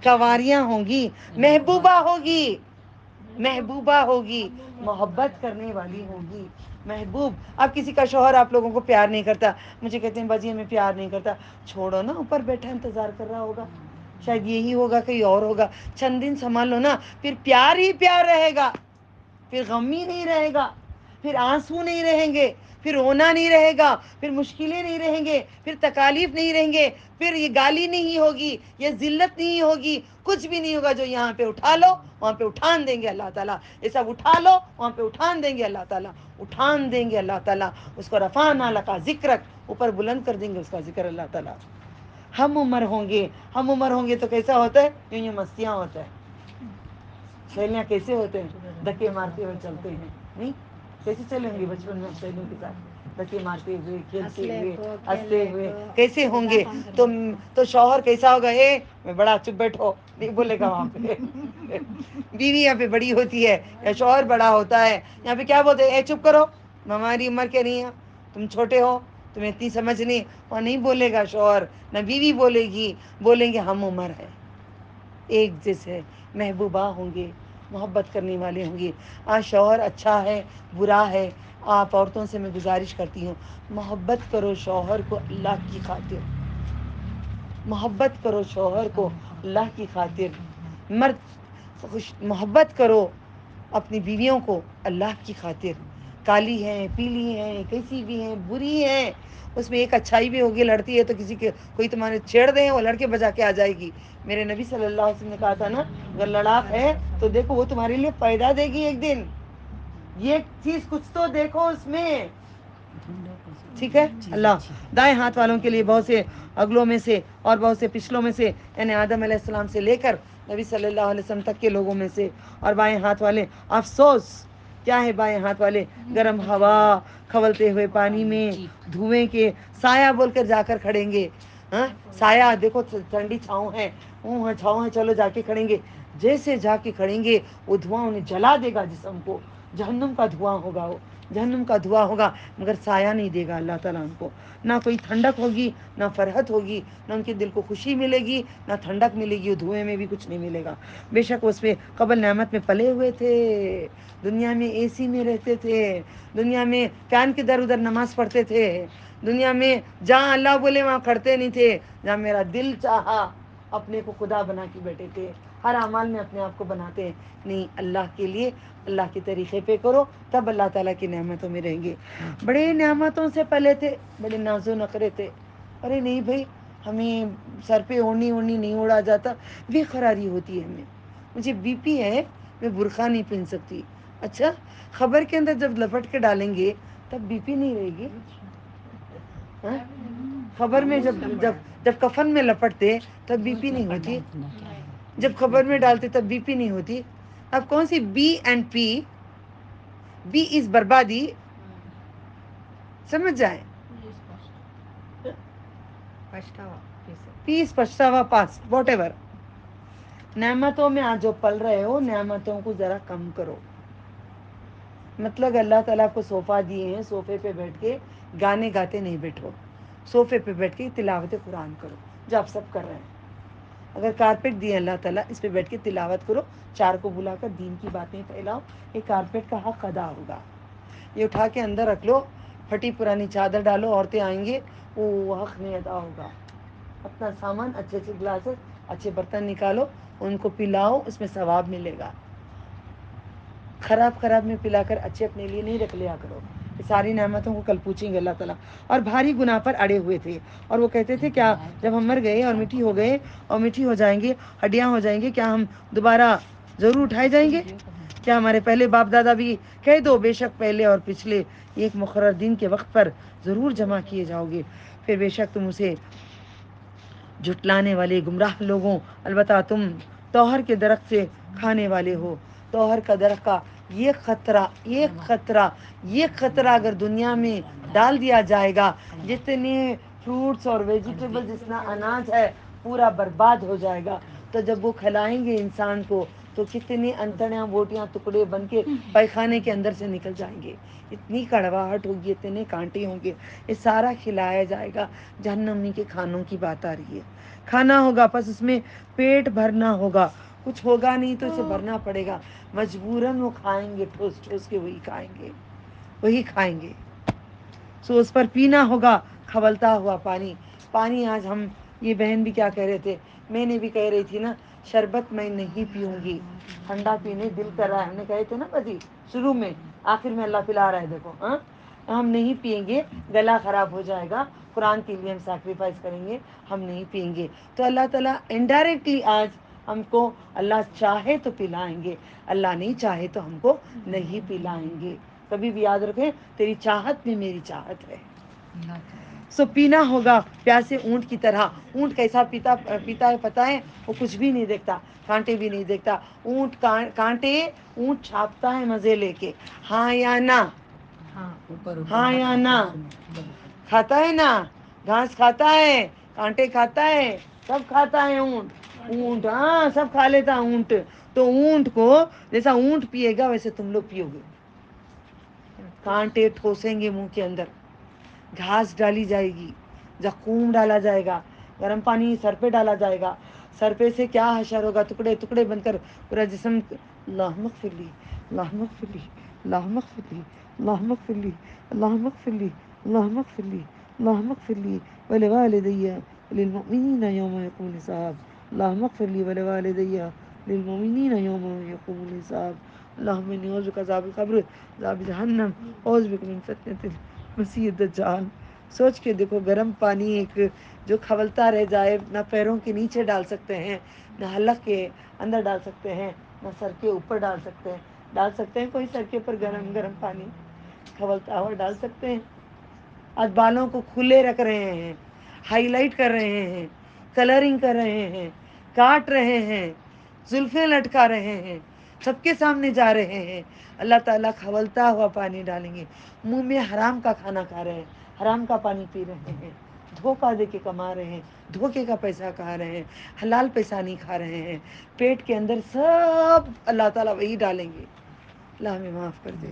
کنواریاں ہوں گی, محبوبہ ہوگی, محبوبہ ہوگی, محبت کرنے والی ہوگی. محبوب اب کسی کا شوہر آپ لوگوں کو پیار نہیں کرتا, مجھے کہتے ہیں باجی ہمیں پیار نہیں کرتا, چھوڑو نا, اوپر بیٹھا انتظار کر رہا ہوگا, شاید یہی ہوگا کہیں اور ہوگا, چند دن سنبھال لو نا, پھر پیار ہی پیار رہے گا, پھر غم ہی نہیں رہے گا, پھر آنسو نہیں رہیں گے, پھر رونا نہیں رہے گا, پھر مشکلیں نہیں رہیں گے, پھر تکالیف نہیں رہیں گے, پھر یہ گالی نہیں ہوگی, یہ ذلت نہیں ہوگی, کچھ بھی نہیں ہوگا. جو یہاں پہ اٹھا لو وہاں پہ اٹھان دیں گے اللہ تعالیٰ, یہ سب اٹھا لو وہاں پہ اٹھان دیں گے اللہ تعالیٰ, اٹھان دیں گے اللہ تعالیٰ, اس کو رفعنا لک ذکرک, اوپر بلند کر دیں گے اس کا ذکر اللہ تعالیٰ. ہم عمر ہوں گے, ہم عمر ہوں گے تو کیسا ہوتا ہے, یوں مستیاں ہوتا ہے. سہیلیاں کیسے ہوتے ہیں, دھکے مارتے ہوئے چلتے ہیں, نہیں کیسے چلیں گے بچپن میں سہیلیوں کے ساتھ, دھکے مارتے ہوئے, کھیلتے ہوئے, ہنستے ہوئے, کیسے ہوں گے. تو شوہر کیسا ہوگا, میں بڑا, چپ بیٹھو, نہیں بولے گا وہاں پہ. بیوی یہاں پہ بڑی ہوتی ہے یا شوہر بڑا ہوتا ہے, یہاں پہ کیا بولتے ہیں, چپ کرو, ہماری عمر کیا نہیں ہے, تم چھوٹے ہو, تمہیں اتنی سمجھ نہیں. اور نہیں بولے گا شوہر, نہ بیوی بولے گی, بولیں گے ہم عمر ہے, ایک جیسے محبوبہ ہوں گے, محبت کرنے والے ہوں گے. آج شوہر اچھا ہے برا ہے, آپ عورتوں سے میں گزارش کرتی ہوں, محبت کرو شوہر کو اللہ کی خاطر, محبت کرو شوہر کو اللہ کی خاطر. مرد محبت کرو اپنی بیویوں کو اللہ کی خاطر. کالی ہیں, پیلی ہیں, کیسی بھی ہیں, بری ہیں, اس میں ایک اچھائی بھی ہوگی. لڑتی ہے تو کسی کے کوئی تمہارے چھیڑ دیں, وہ لڑکے بجا کے آ جائے گی. میرے نبی صلی اللہ علیہ وسلم نے کہا تھا نا, اگر لڑاک ہے تو دیکھو وہ تمہارے لیے پیدا دے گی ایک دن, یہ چیز کچھ تو دیکھو اس میں, ٹھیک ہے. اللہ دائیں ہاتھ والوں کے لیے بہت سے اگلوں میں سے اور بہت سے پچھلوں میں سے, یعنی آدم علیہ السلام سے لے کر نبی صلی اللہ علیہ وسلم تک کے لوگوں میں سے, اور بائیں ہاتھ والے, افسوس کیا ہے بائیں ہاتھ والے, گرم ہوا, کھولتے ہوئے پانی میں, دھوئیں کے سایہ بول کر جا کر کھڑیں گے. ہاں سایہ دیکھو, ٹھنڈی چھاؤں ہے, چھاؤں ہے, چلو جا کے کھڑیں گے. جیسے جا کے کھڑیں گے وہ دھواں انہیں جلا دے گا جسم کو, جہنم کا دھواں ہوگا, وہ جہنم کا دھواں ہوگا, مگر سایہ نہیں دے گا اللہ تعالیٰ ان کو. نہ کوئی ٹھنڈک ہوگی, نہ فرحت ہوگی, نہ ان کے دل کو خوشی ملے گی, نہ ٹھنڈک ملے گی, دھوئیں میں بھی کچھ نہیں ملے گا. بے شک اس پہ قبل نعمت میں پلے ہوئے تھے, دنیا میں اے سی میں رہتے تھے, دنیا میں فین کے در ادھر نماز پڑھتے تھے, دنیا میں جہاں اللہ بولے وہاں کھڑتے نہیں تھے, جہاں میرا دل چاہا اپنے کو خدا بنا کے بیٹھے تھے. ہر اعمال میں اپنے آپ کو بناتے ہیں, نہیں اللہ کے لیے, اللہ کے طریقے پہ کرو, تب اللہ تعالیٰ کی نعمتوں میں رہیں گے. بڑے نعمتوں سے پلے تھے, بڑے ناز و نخرے تھے. ارے نہیں بھائی, ہمیں سر پہ اوڑھنی نہیں اوڑھا جاتا, بے قراری ہوتی ہے ہمیں. مجھے بی پی ہے, میں برقع نہیں پہن سکتی. اچھا, خبر کے اندر جب لپٹ کے ڈالیں گے تب بی پی نہیں رہے گی. ہاں؟ خبر میں جب کفن میں لپٹتے تب بی پی نہیں ہوتی, جب خبر میں ڈالتے تب بی پی نہیں ہوتی. اب کون سی B and P, B is barbadi, سمجھ جائیں, پیس پچھتاوا پاس, واٹ ایور. نعمتوں میں آج جو پل رہے ہو, نعمتوں کو ذرا کم کرو. مطلب اللہ تعالیٰ کو صوفہ دیے ہیں, صوفے پہ بیٹھ کے گانے گاتے نہیں بیٹھو, صوفے پہ بیٹھ کے تلاوت قرآن کرو, جو آپ سب کر رہے ہیں. اگر کارپیٹ دیے اللہ تعالیٰ, اس پہ بیٹھ کے تلاوت کرو, چار کو بلا کر دین کی باتیں پھیلاؤ, یہ کارپیٹ کا حق ادا ہوگا. یہ اٹھا کے اندر رکھ لو, پھٹی پرانی چادر ڈالو, عورتیں آئیں گے, وہ حق نہیں ادا ہوگا. اپنا سامان, اچھے اچھے گلاسز, اچھے برتن نکالو, ان کو پلاؤ, اس میں ثواب ملے گا. خراب میں پلا کر اچھے اپنے لیے نہیں رکھ لیا کرو. ساری نعمتوں کو کل پوچھیں گے اللہ تعالیٰ. اور بھاری گناہ پر اڑے ہوئے تھے, اور وہ کہتے تھے کیا جب ہم مر گئے اور مٹی ہو گئے اور مٹی ہو جائیں گے, ہڈیاں ہو جائیں گے, کیا ہم دوبارہ ضرور اٹھائے جائیں گے؟ کیا ہمارے پہلے باپ دادا بھی, کہہ دو بے شک پہلے اور پچھلے ایک مقرر دن کے وقت پر ضرور جمع کیے جاؤ گے. پھر بے شک تم اسے جھٹلانے والے گمراہ لوگوں, البتہ تم توہر کے درخت سے کھانے والے ہو. توہر کا درخت کا یہ خطرہ اگر دنیا میں ڈال دیا جائے گا, جتنے فروٹس اور ویجیٹیبل, جتنا اناج ہے, پورا برباد ہو جائے گا. تو جب وہ کھلائیں گے انسان کو تو کتنی انتڑیاں, بوٹیاں, ٹکڑے بن کے پیخانے کے اندر سے نکل جائیں گے. اتنی کڑواہٹ ہوگی, اتنے کانٹے ہوں گے, یہ سارا کھلایا جائے گا. جہنمی کے کھانوں کی بات آ رہی ہے. کھانا ہوگا, بس اس میں پیٹ بھرنا ہوگا, کچھ ہوگا نہیں تو اسے بھرنا پڑے گا. مجبوراً وہ کھائیں گے, ٹھوس ٹھوس کے وہی کھائیں گے. وہی کھائیں گے. سو اس پر پینا ہوگا کھولتا ہوا پانی. پانی آج ہم یہ بہن بھی کیا کہہ رہے تھے, میں نے بھی کہہ رہی تھی نا, شربت میں نہیں پیوں گی, ٹھنڈا پینے دل کر رہا ہے. ہم نے کہے تھے نا بجی شروع میں, آخر میں اللہ پلا رہا ہے. دیکھو ہم نہیں پئیں گے, گلا خراب ہو جائے گا. قرآن کے لیے ہم سیکریفائس کریں گے, ہم نہیں پئیں گے. تو اللہ تعالیٰ انڈائریکٹلی آج ہم کو اللہ چاہے تو پلائیں گے, اللہ نہیں چاہے تو ہم کو نہیں پلائیں گے. کبھی بھی یاد رکھیں, تیری چاہت میں میری چاہت ہے. سو پینا ہوگا پیاسے اونٹ کی طرح. اونٹ کیسا پیتا ہے پتہ ہے؟ وہ کچھ بھی نہیں دیکھتا, کانٹے بھی نہیں دیکھتا. اونٹ کانٹے اونٹ چھاپتا ہے مزے لے کے, ہاں یا نہ, ہاں یا نہ. کھاتا ہے نا, گھاس کھاتا ہے, کانٹے کھاتا ہے, سب کھاتا ہے اونٹ. اونٹ ہاں سب کھا لیتا اونٹ. تو اونٹ کو جیسا اونٹ پیے گا ویسے تم لوگ پیو گے. کانٹے ٹھوسیں گے منہ کے اندر, گھاس ڈالی جائے گی, زخوم ڈالا جائے گا, گرم پانی سر پہ ڈالا جائے گا. سر پہ سے کیا حشر ہوگا, ٹکڑے ٹکڑے بن کر پورا جسم. اللہم اغفر لی, اللہم اغفر لی, اللہم اغفر لی, اللہم اغفر لی, اللہم اغفر لی, اللہم اغفر لی, اللہم اغفر لی ولوالدی وللمؤمنین یوم یقوم الحساب. اللہم اغفر لی ولوالدی للمؤمنین یوم یقوم الحساب. اللہم انی اعوذ بک عذاب القبر, عذاب جہنم, اعوذ بک من فتنۃ المسیح الدجال. سوچ کے دیکھو, گرم پانی ایک جو کھولتا رہ جائے, نہ پیروں کے نیچے ڈال سکتے ہیں, نہ حلق کے اندر ڈال سکتے ہیں, نہ سر کے اوپر ڈال سکتے ہیں. ڈال سکتے ہیں کوئی سر کے اوپر گرم گرم پانی کھولتا ہوا ڈال سکتے ہیں؟ آج بالوں کو کھلے رکھ رہے ہیں, ہائی لائٹ کر رہے ہیں, کلرنگ کر رہے ہیں, کاٹ رہے ہیں, زلفیں لٹکا رہے ہیں, سب کے سامنے جا رہے ہیں. اللہ تعالیٰ کھولتا ہوا پانی ڈالیں گے. منہ میں حرام کا کھانا کھا رہے ہیں, حرام کا پانی پی رہے ہیں, دھوکہ دے کے کما رہے ہیں, دھوکے کا پیسہ کھا رہے ہیں, حلال پیسہ نہیں کھا رہے ہیں. پیٹ کے اندر سب اللہ تعالیٰ وہی ڈالیں گے. اللہ ہمیں معاف کر دے.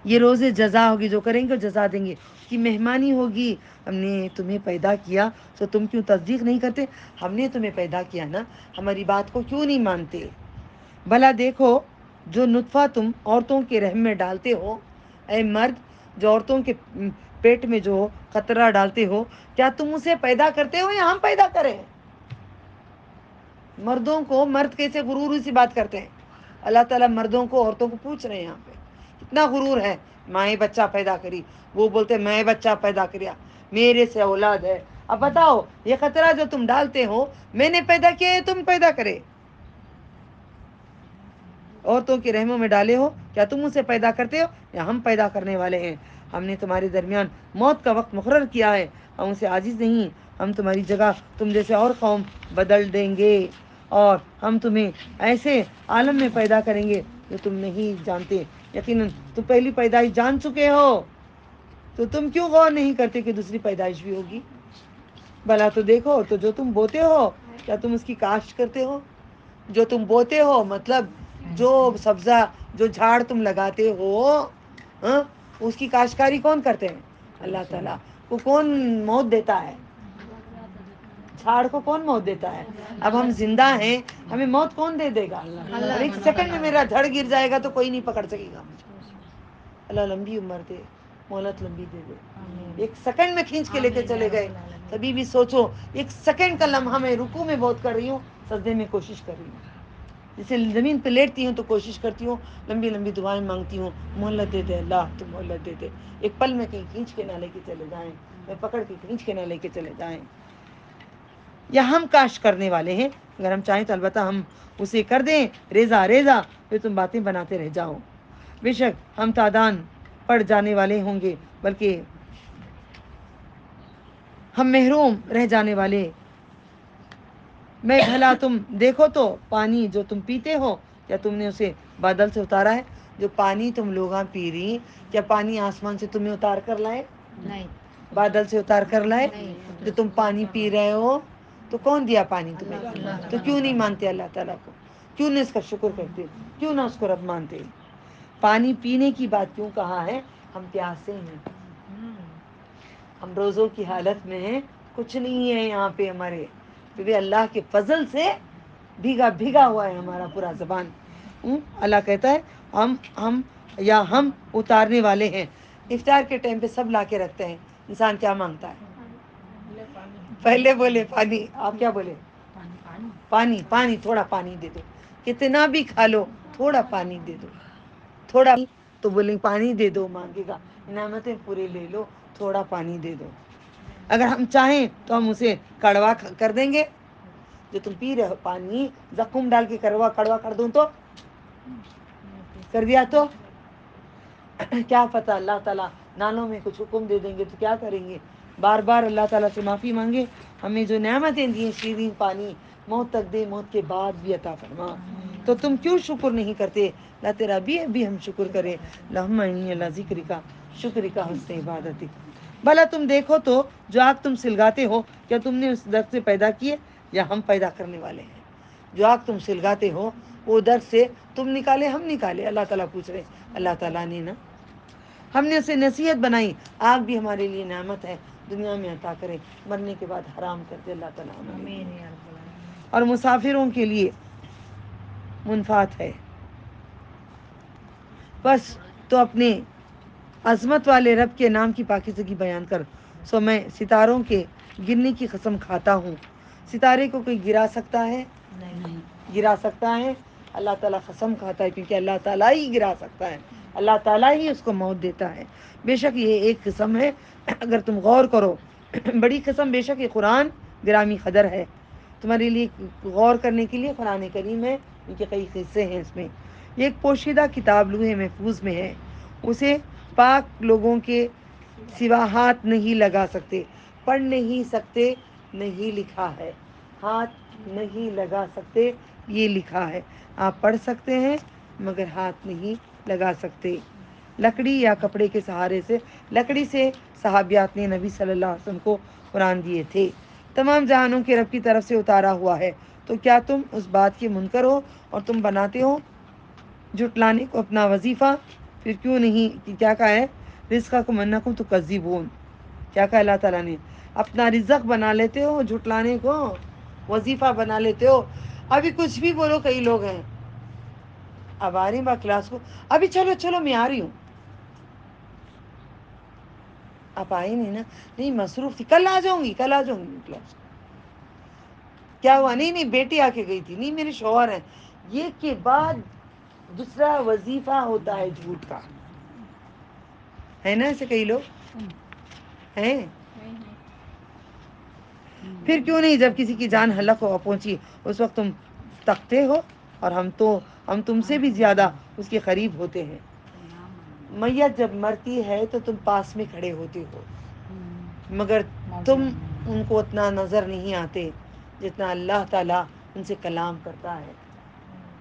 یہ روز جزا ہوگی, جو کریں گے وہ جزا دیں گے. کہ مہمانی ہوگی, ہم نے تمہیں پیدا کیا تو تم کیوں تصدیق نہیں کرتے؟ ہم نے تمہیں پیدا کیا نا, ہماری بات کو کیوں نہیں مانتے؟ بھلا دیکھو, جو نطفہ تم عورتوں کے رحم میں ڈالتے ہو, اے مرد, جو عورتوں کے پیٹ میں جو قطرہ ڈالتے ہو, کیا تم اسے پیدا کرتے ہو یا ہم پیدا کریں؟ مردوں کو مرد کیسے غرور سی بات کرتے ہیں. اللہ تعالیٰ مردوں کو عورتوں کو پوچھ رہے ہیں یہاں پہ, کتنا غرور ہے. مائیں بچہ پیدا کری, وہ بولتے میں بچہ پیدا کریا, میرے سے اولاد ہے. اب بتاؤ, یہ قطرہ جو تم ڈالتے ہو, میں نے پیدا کیا ہے تم پیدا کرے؟ عورتوں کے رحموں میں ڈالے ہو, کیا تم اسے پیدا کرتے ہو یا ہم پیدا کرنے والے ہیں؟ ہم نے تمہارے درمیان موت کا وقت مقرر کیا ہے, ہم اسے عاجز نہیں. ہم تمہاری جگہ تم جیسے اور قوم بدل دیں گے, اور ہم تمہیں ایسے عالم میں پیدا کریں گے جو تم نہیں جانتے. یقیناً تم پہلی پیدائش جان چکے ہو, تو تم کیوں غور نہیں کرتے کہ دوسری پیدائش بھی ہوگی؟ بھلا تو دیکھو, تو جو تم بوتے ہو, کیا تم اس کی کاشت کرتے ہو؟ جو تم بوتے ہو مطلب جو سبزہ, جو جھاڑ تم لگاتے ہو, اس کی کاشتکاری کون کرتے ہیں؟ اللہ تعالیٰ. کو کون موت دیتا ہے؟ جھاڑ کو کون موت دیتا ہے؟ اب ہم زندہ ہیں, ہمیں موت کون دے دے گا؟ اور ایک سیکنڈ میں میرا دھڑ گر جائے گا تو کوئی نہیں پکڑ سکے گا مجھے. اللہ لمبی عمر دے, مہلت لمبی دے دے. ایک سیکنڈ میں کھینچ کے لے کے چلے گئے. کبھی بھی سوچو, ایک سیکنڈ کا لمحہ میں رکوع میں بہت کر رہی ہوں, سجدے میں کوشش کر رہی ہوں, جیسے زمین پہ لیٹتی ہوں تو کوشش کرتی ہوں, لمبی لمبی دعائیں مانگتی ہوں, مہلت دے دے اللہ, تو مہلت دے دے. ایک پل میں کہیں کھینچ کے نہ لے کے چلے جائیں, میں پکڑ کے کھینچ کے نہ لے کے چلے جائیں. یا ہم کاش کرنے والے ہیں, اگر ہم چاہیں تو البتہ ہم اسے کر دیں ریزہ ریزہ, پھر تم باتیں بناتے رہ جاؤ. بے شک ہم تادان پڑ جانے والے ہوں گے, بلکہ ہم محروم رہ جانے والے. میں بھلا تم دیکھو تو, پانی جو تم پیتے ہو, کیا تم نے اسے بادل سے اتارا ہے؟ جو پانی تم لوگاں پی رہی, کیا پانی آسمان سے تمہیں اتار کر لائے؟ نہیں. بادل سے اتار کر لائے؟ جو تم پانی پی رہے ہو, تو کون دیا پانی تمہیں؟ تو کیوں نہیں مانتے اللہ تعالیٰ کو؟ کیوں نہ اس کا شکر کرتے؟ کیوں نہ اس کو رب مانتے؟ پانی پینے کی بات کیوں کہا ہے؟ ہم پیاسے ہیں, ہم روزوں کی حالت میں ہیں, کچھ نہیں ہے یہاں پہ ہمارے. کیونکہ اللہ کے فضل سے بھیگا بھیگا ہوا ہے ہمارا پورا زبان. اللہ کہتا ہے ہم اتارنے والے ہیں. افطار کے ٹائم پہ سب لا کے رکھتے ہیں. انسان کیا مانگتا ہے؟ پہلے بولے پانی. آپ کیا بولے؟ پانی. پانی تھوڑا پانی دے دو. کتنا بھی کھا لو تھوڑا پانی دے دو. تھوڑا تو بولیں پانی دے دو. مانگے گا نعمتیں پورے لے لو تھوڑا پانی دے دو. اگر ہم چاہیں تو ہم اسے کڑوا کر دیں گے. جو تم پی رہے ہو پانی زخم ڈال کے کڑوا کر دوں تو کر دیا تو کیا پتہ اللہ تعالیٰ نالوں میں کچھ حکم دے دیں گے تو کیا کریں گے. بار بار اللہ تعالیٰ سے معافی مانگے. ہمیں جو نعمتیں دی شیرین پانی موت تک دے موت کے بعد بھی عطا فرما. تو تم کیوں شکر نہیں کرتے؟ لا تیرا بھی ہم شکر کریں. اللہم انی اللہ ذکر کا شکر کا حسن عبادتی. بھلا تم دیکھو تو جو آگ تم سلگاتے ہو کیا تم نے اس درد سے پیدا کیے یا ہم پیدا کرنے والے ہیں؟ جو آگ تم سلگاتے ہو وہ درد سے تم نکالے ہم نکالے؟ اللہ تعالیٰ پوچھ رہے. اللہ تعالیٰ نے نا ہم نے اسے نصیحت بنائی. آگ بھی ہمارے لیے نعمت ہے. دنیا میں عطا کرے مرنے کے بعد حرام کرتے اللہ تعالیٰ ہمارے لیے. اور مسافروں کے لیے منفات ہے. بس تو اپنے عظمت والے رب کے نام کی پاکیزگی بیان کر. سو میں ستاروں کے گرنے کی قسم کھاتا ہوں. ستارے کو کوئی گرا سکتا ہے؟ نہیں گرا سکتا ہے. اللہ تعالیٰ قسم کھاتا ہے کیونکہ اللہ تعالیٰ ہی گرا سکتا ہے. اللہ تعالیٰ ہی اس کو موت دیتا ہے. بے شک یہ ایک قسم ہے. اگر تم غور کرو بڑی قسم. بے شک یہ قرآن گرامی قدر ہے. تمہارے لیے غور کرنے کے لیے قرآن کریم ہے. ان کے کئی قصے ہیں اس میں. یہ ایک پوشیدہ کتاب لوح محفوظ میں ہے. اسے پاک لوگوں کے سوا ہاتھ نہیں لگا سکتے. پڑھ نہیں سکتے نہیں لکھا ہے. ہاتھ نہیں لگا سکتے یہ لکھا ہے. آپ پڑھ سکتے ہیں مگر ہاتھ نہیں لگا سکتے. لکڑی یا کپڑے کے سہارے سے لکڑی سے صحابیات نے نبی صلی اللہ علیہ وسلم کو قرآن دیے تھے. تمام جہانوں کے رب کی طرف سے اتارا ہوا ہے. تو کیا تم اس بات کے منکر ہو اور تم بناتے ہو جھٹلانے کو اپنا وظیفہ؟ پھر کیوں نہیں کیا کہا ہے؟ رزقکم انکم تکذبون. کیا کہا اللہ تعالیٰ نے؟ اپنا رزق بنا لیتے ہو جھٹلانے کو وظیفہ بنا لیتے ہو. ابھی کچھ بھی بولو کئی لوگ ہیں. اب آ رہی با کلاس کو. ابھی چلو میں آ رہی ہوں. آپ آئی نہیں نا. نہیں مصروف تھی. کل آ جاؤں گی کلاس. کیا ہوا؟ نہیں بیٹی آ کے گئی تھی. نہیں میرے شوہر ہیں. یہ کے بعد دوسرا وظیفہ ہوتا ہے جھوٹ کا. ہے نا ایسے کئی لوگ ہیں. پھر کیوں نہیں جب کسی کی جان ہلاک ہو پہنچی اس وقت تم تکتے ہو اور ہم تم سے بھی زیادہ اس کے قریب ہوتے ہیں. میت جب مرتی ہے تو تم پاس میں کھڑے ہوتے ہو مگر تم ان کو اتنا نظر نہیں آتے جتنا اللہ تعالیٰ ان سے کلام کرتا ہے.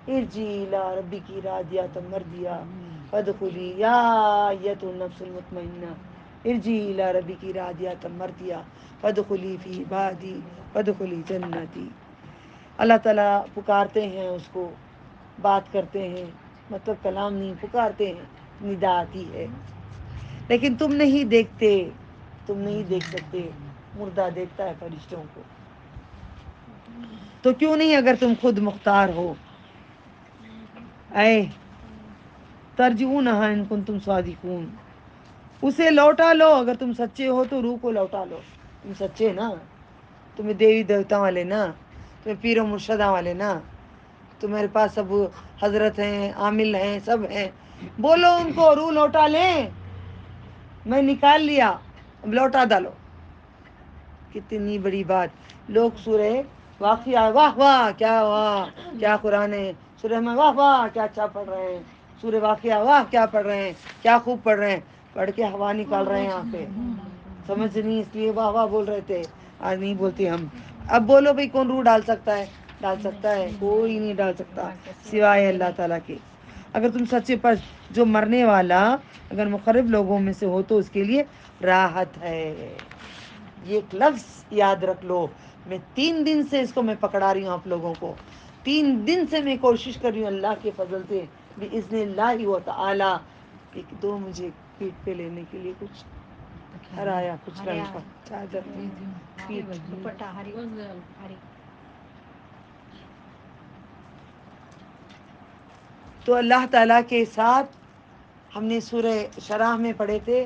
ارجعی الی ربک راضیۃ مرضیہ فادخلی یا ایتھا النفس المطمئنہ ارجعی الی ربک راضیۃ مرضیہ فادخلی فی عبادی وادخلی جنتی. اللہ تعالیٰ پکارتے ہیں اس کو. بات کرتے ہیں مطلب کلام نہیں پکارتے ہیں. ندا آتی ہے لیکن تم نہیں دیکھتے. تم نہیں دیکھ سکتے. مردہ دیکھتا ہے فرشتوں کو. تو کیوں نہیں اگر تم خود مختار ہو اے ترجعونہا ان کنتم صادقین. اسے لوٹا لو اگر تم سچے ہو تو روح کو لوٹا لو. تم سچے نا. تمہیں دیوی دیوتا والے نا. تمہیں پیر و مرشدہ والے نا. تمہارے پاس سب حضرت ہیں عامل ہیں سب ہیں. بولو ان کو روح لوٹا لیں. میں نکال لیا اب لوٹا ڈالو. کتنی بڑی بات. لوگ سورہ واقعہ واہ واہ کیا واہ کیا قرآن ہے. سورہ میں واہ واہ کیا اچھا پڑھ رہے ہیں. سورہ واقعہ واہ کیا پڑھ رہے ہیں. کیا خوب پڑھ رہے ہیں. پڑھ کے ہوا نکال رہے ہیں یہاں پہ. سمجھ نہیں اس لیے واہ واہ بول رہے تھے. آج نہیں بولتے ہم. اب بولو بھائی کون روح ڈال سکتا ہے؟ ڈال سکتا ہے؟ کوئی نہیں ڈال سکتا سوائے اللہ تعالیٰ کے. اگر تم سچے پس جو مرنے والا اگر مقرب لوگوں میں سے ہو تو اس کے لیے راحت ہے. یہ ایک لفظ یاد رکھ لو. میں 3 دن سے اس کو میں پکڑا رہی ہوں آپ لوگوں کو. 3 دن سے میں کوشش کر رہی ہوں اللہ کے فضل سے بإذن اللہ و تعالی. ایک دو مجھے پیٹ پہ لینے کے لیے کچھ ہرایا کچھ رنگ کا چادر پیٹ تو اللہ تعالیٰ کے ساتھ ہم نے سورہ شرح میں پڑھے تھے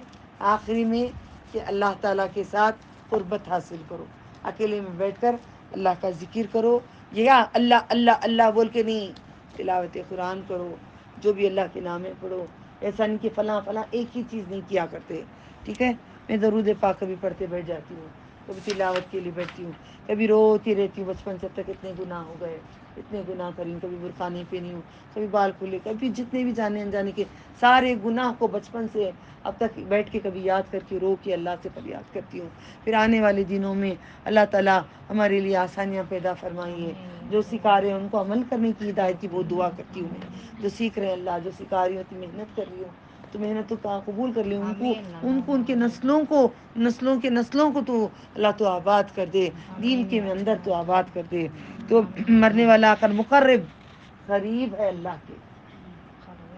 آخری میں کہ اللہ تعالیٰ کے ساتھ قربت حاصل کرو، اکیلے میں بیٹھ کر اللہ کا ذکر کرو، یا اللہ اللہ اللہ بول کے نہیں، تلاوت قرآن کرو، جو بھی اللہ کے نام ہے پڑھو. ایسا نہیں کہ فلاں فلاں ایک ہی چیز نہیں کیا کرتے. ٹھیک ہے، میں درود پاک کبھی پڑھتے بیٹھ جاتی ہوں، کبھی تلاوت کے لیے بیٹھتی ہوں، کبھی روتی رہتی ہوں بچپن سے اب تک اتنے گناہ ہو گئے، اتنے گناہ کری ہوں، کبھی برقع نہیں پہنی ہوں، کبھی بال کھلے، کبھی جتنے بھی جانے انجانے کے سارے گناہ کو بچپن سے اب تک بیٹھ کے کبھی یاد کر کے رو کے اللہ سے فریاد کرتی ہوں. پھر آنے والے دنوں میں اللہ تعالیٰ ہمارے لیے آسانیاں پیدا فرمائیے. جو سکھا رہے ہیں ان کو عمل کرنے کی ہدایت کی بہت دعا کرتی ہوں میں. جو سیکھ رہے ہیں اللہ، جو سکھا رہی ہوں تو محنت کر رہی ہوں تو محنت کا قبول کر لے، ان کو ان کے نسلوں کے نسلوں کو تو اللہ تو آباد کر دے، دین کے اندر تو آباد کر دے. تو مرنے والا آخر مقرب قریب ہے اللہ کے،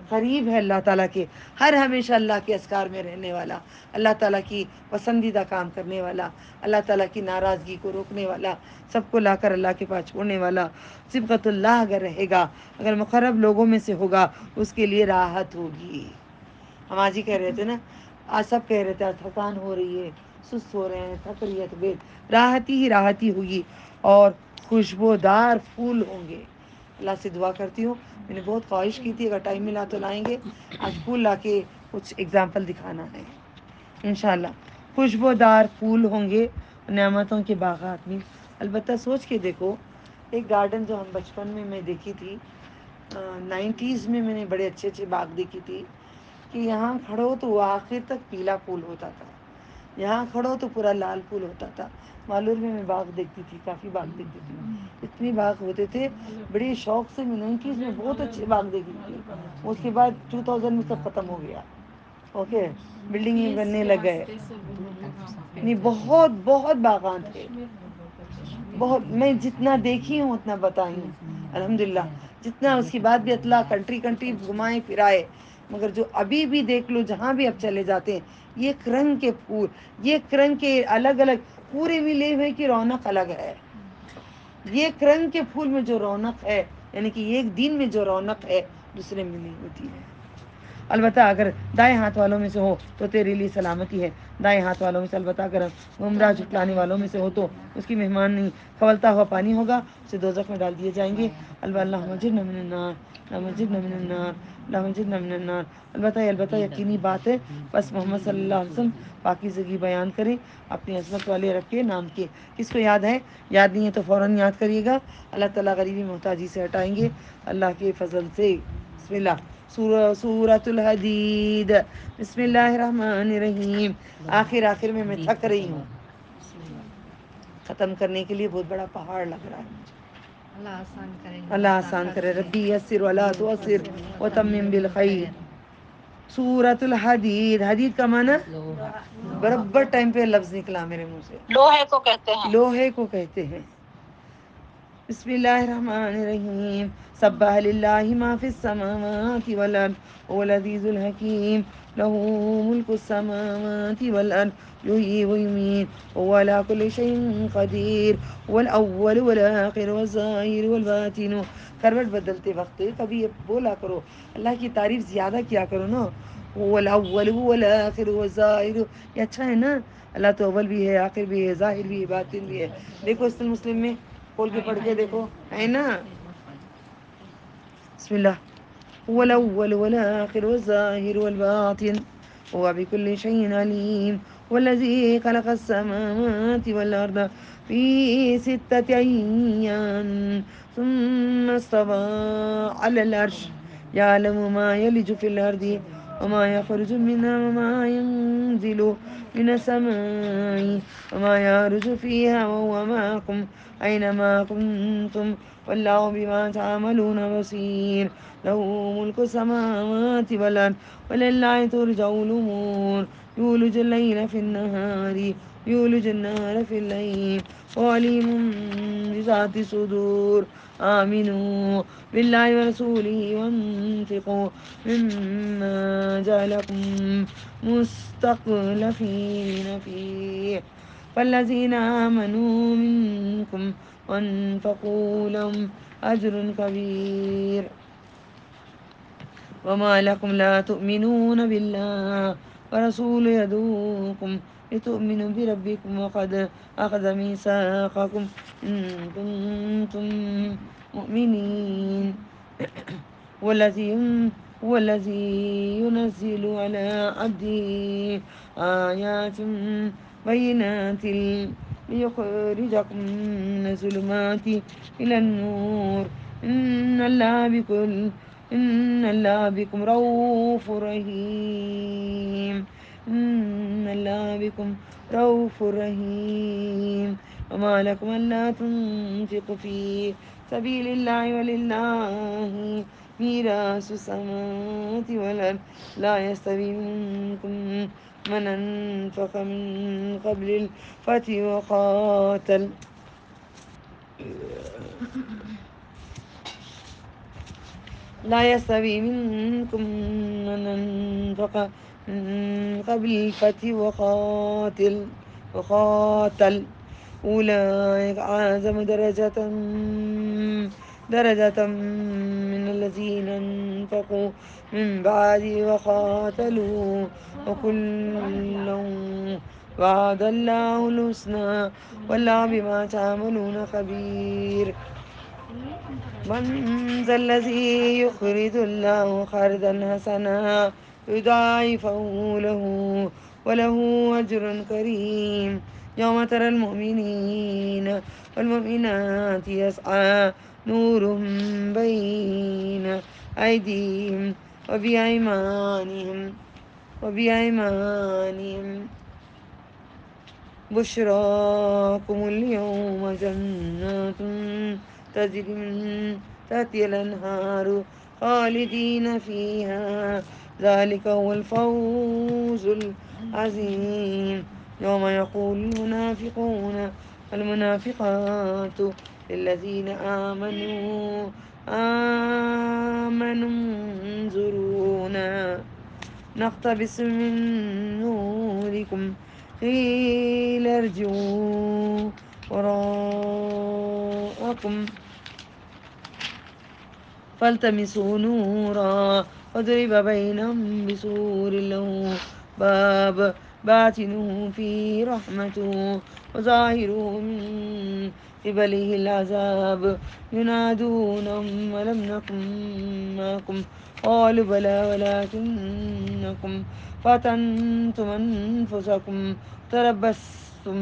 قریب ہے اللہ تعالیٰ کے، ہر ہمیشہ اللہ کے اذکار میں رہنے والا، اللہ تعالیٰ کی پسندیدہ کام کرنے والا، اللہ تعالیٰ کی ناراضگی کو روکنے والا، سب کو لا کر اللہ کے پاس چھوڑنے والا. صبغت اللہ اگر رہے گا، اگر مقرب لوگوں میں سے ہوگا، اس کے لیے راحت ہوگی. ہم آج ہی کہہ رہے تھے نا، آج سب کہہ رہے تھے تھکان ہو رہی ہے، سست ہو رہے ہیں، تھک رہی ہے طبیعت، راحتی ہی راحتی ہوگی اور خوشبودار پھول ہوں گے. اللہ سے دعا کرتی ہوں، میں نے بہت خواہش کی تھی اگر ٹائم ملا تو لائیں گے، آج پھول لا کے کچھ اگزامپل دکھانا ہے انشاءاللہ. خوشبودار پھول ہوں گے نعمتوں کے باغات میں. البتہ سوچ کے دیکھو، ایک گارڈن جو ہم بچپن میں دیکھی تھی، 90s میں نے بڑے اچھے اچھے باغ دیکھی تھی کہ یہاں کھڑو تو وہ آخر تک پیلا پھول ہوتا تھا، یہاں کھڑو تو پورا لال پھول ہوتا تھا. مالور میں باغ دیکھتی تھی، کافی باغ دیکھتی تھی، اتنے باغ ہوتے تھے، بڑے شوق سے میں 90s میں بہت اچھے باغ دیکھی تھی. اس کے بعد 2000 میں سب ختم ہو گیا. اوکے، بلڈنگ بننے لگ گئے. نہیں، بہت بہت باغات تھے، بہت. میں جتنا دیکھی ہوں اتنا بتائی ہوں الحمدللہ. جتنا اس کی بات بھی اطلاع کنٹری گھمائے پھرائے، مگر جو ابھی بھی دیکھ لو جہاں بھی اب چلے جاتے ہیں، یہ رنگ کے پھول، یہ رنگ کے الگ الگ پورے ملے ہوئے کی رونق الگ ہے. یہ رنگ کے پھول میں جو رونق ہے، یعنی کہ ایک دن میں جو رونق ہے دوسرے میں نہیں ہوتی ہے. البتہ اگر دائیں ہاتھ والوں میں سے ہو تو تیرے لیے سلامتی ہے. دائیں ہاتھ والوں میں سے البتہ اگر گمراہ جھٹلانے والوں میں سے ہو تو اس کی مہمان نہیں، کھولتا ہوا پانی ہوگا، اسے دوزخ میں ڈال دیے جائیں گے. اللہم اجرنا من النار، اللہم اجرنا من النار، اللہم اجرنا من النار. البتہ یقینی بات ہے، بس محمد صلی اللہ علیہ وسلم پاکیزگی بیان کریں، اپنی عظمت والے رکھے نام کے. کس کو یاد ہے؟ یاد نہیں ہے تو فوراً یاد کریے گا. اللہ تعالیٰ غریبی محتاجی سے ہٹائیں گے اللہ کے فضل سے. بسم اللہ. سورۃ الحدید. بسم اللہ الرحمن الرحیم. آخر میں تھک رہی ہوں، ختم کرنے کے لیے بہت بڑا پہاڑ لگ رہا ہے مجھے. اللہ آسان کرے. ربی یسر ولا تعسر وتمم بالخیر. سورۃ الحدید. حدید کا معنی برابر ٹائم پہ لفظ نکلا میرے منہ سے، لوہے کو کہتے ہیں. لوہے کو کہتے ہیں. بسم اللہ الرحمن الرحیم. سبح للہ ما فی السماوات والارض هو العزیز الحکیم له ملک السماوات والارض یحیی ویمیت وهو على كل شيء قدیر هو الاول والآخر والظاہر والباطن. کروٹ بدلتے وقت کبھی بولا کرو، اللہ کی تعریف زیادہ کیا کرو نا. هو الاول والآخر والظاہر، یہ اچھا ہے نا. اللہ تو اول بھی ہے، آخر بھی ہے، ظاہر بھی ہے، باطن بھی ہے. دیکھو حسن مسلم میں کھول کے پڑھ کے دیکھو، ہے نا. بسم اللہ. هو الأول والآخر والظاهر والباطن هو بكل شيء عليم والذي خلق السماوات والأرض في 6 أيام ثم استوى على العرش يعلم ما يلج في الأرض وما يخرج منها وما ينزل من السماء وما يعرج فيها وهو معكم أينما كنتم والله بما تعملون بصير. له ملك السماوات والأرض ولله ترجع الأمور يولج الليل في النهار يولج النهار في الليل وعليم بذات الصدور. آمنوا بالله ورسوله وانفقوا مما جعلكم مستخلفين فيه فالذين آمنوا منكم وانفقوا لهم أجر كبير. وما لكم لا تؤمنون بالله ورسول يدعوكم لتؤمنوا بربكم وقد أخذ ميثاقكم إن كنتم مؤمنين. والذي والذي ينزل على عبده آيات بينات ليخرجكم من الظلمات إلى النور إن الله بكم رؤوف رحيم. إن الله بكم رؤوف رحيم. وما لكم ألا تنفقوا في سبيل الله ولله ميراث السماوات والأرض لا يستوي منكم من أنفق من قبل الفتح وقاتل لا يستوي منكم من أنفق من قبل الفتح وقاتل أولئك أعظم درجة من الذين أنفقوا من بعد وقاتلوا وكلا وعد الله الحسنى والله بما تعملون خبير. من ذا الذي يقرض الله قرضا حسنا يضاعفه له وله أجر كريم. يوم ترى المؤمنين والمؤمنات يسعى نورهم بين أيديهم وبأيمانهم بشراكم اليوم جنات تجري من تحتها الأنهار خالدين فيها ذلك هو الفوز العظيم. يوم يقول المنافقون والمنافقات للذين آمنوا انظرونا نقتبس من نوركم قيل ارجعوا وراءكم فالتمسوا نورا وضرب بينهم بسور له باب باطنه فيه رحمته وظاهره من قبله العذاب ينادونهم ولم نكن معكم قالوا بلى ولكنكم فتنتم أنفسكم تربصتم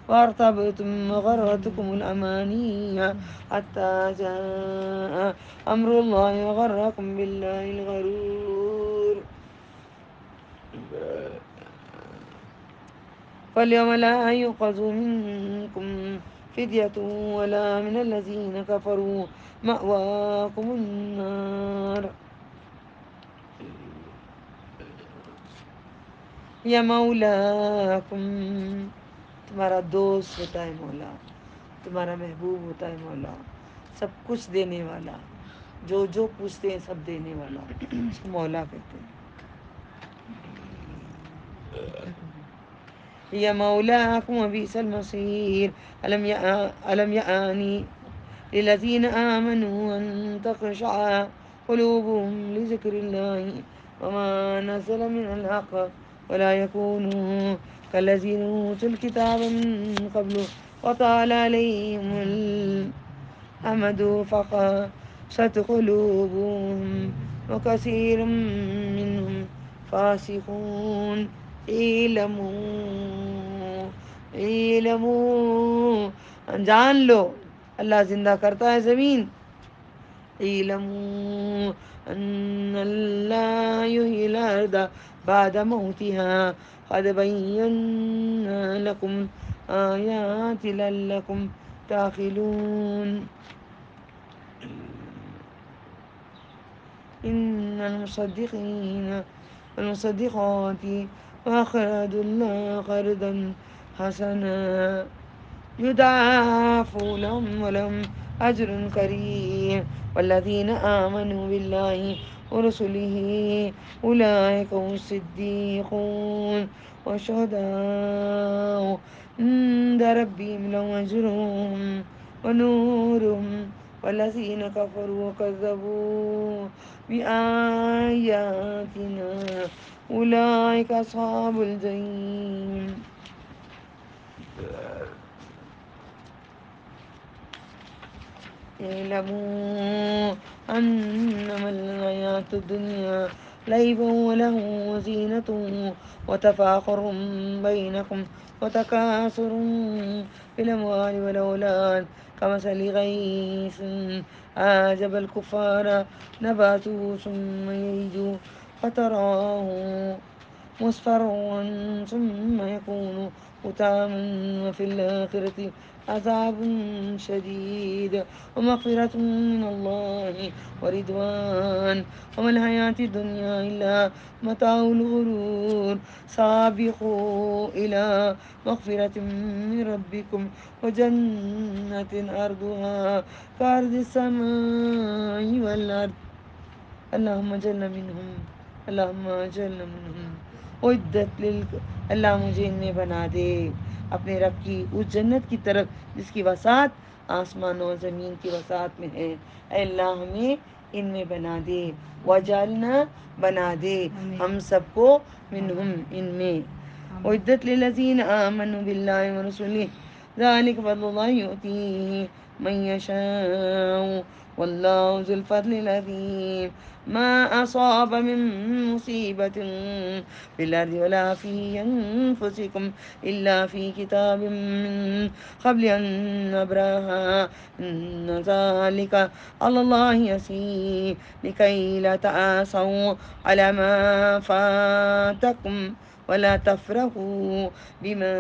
وارتبتم وغرتكم الأماني حتى جاء أمر الله وغركم بالله الغرور. فاليوم لا يؤخذ منكم فدية ولا من الذين كفروا مأواكم النار یا مولاکم. تمہارا دوست ہوتا ہے مولا، تمہارا محبوب ہوتا ہے مولا، سب کچھ دینے والا، جو جو پوچھتے ہیں سب دینے والا، اس کو مولا کہتے ہیں. یا مولاکم وبئس المصیر. ألم يأنِ للذين آمنوا أن تخشع قلوبهم لذكر الله وما نزل من الحق ولا يكونوا كالذين أوتوا الكتاب من قبل وطال عليهم الأمد فقست قلوبهم وكثير منهم فاسقون. اعلموا جان لو اللہ زندہ کرتا ہے زمین. اعلموا ان اللہ یحیی الارض بعد موتها قد بینا لکم آیات لعلکم تعقلون. ان المصدقین والمصدقات وأقرضوا الله قرضا حسنا يضاعف لهم ولهم أجر كريم. والذين آمنوا بالله ورسله أولئك هم الصديقون والشهداء عند ربهم لهم أجرهم ونورهم. والذين كفروا وكذبوا بآياتنا أولئك أصحاب الجحيم اعلموا أنما الحياة الدنيا لعب وله وزينة وتفاخر بينكم وتكاثر في الأموال والأولاد كمثل غيث أعجب الكفار نباته ثم يهيج فتراه مصفرا ثم يكون حطاما وفي الآخرة عذاب شديد ومغفرة من الله ورضوان وما الحياة الدنيا إلا متاع الغرور سابقوا إلى مغفرة من ربكم وجنة أرضها كأرض السماء والأرض اللهم اجعلنا منهم اللهم اجعلنا منهم عدت اللہ مجھے ان میں بنا دے اپنے رب کی اس جنت کی طرف جس کی وسعت آسمان و زمین کی وسعت میں ہے. اے اللہ ہمیں ان میں بنا دے وجعلنا بنا دے ہم سب کو منہم ان میں. عدت للذین آمنوا باللہ ورسولہ ذلک فضل اللہ یؤتیہ من یشاء واللہ ذو الفضل العظیم. ما أصاب من مصيبة في الأرض ولا في أنفسكم إلا في كتاب من قبل أن نبرأها إن ذلك على الله يسير لكي لا تأسوا على ما فاتكم ولا تفرحوا بما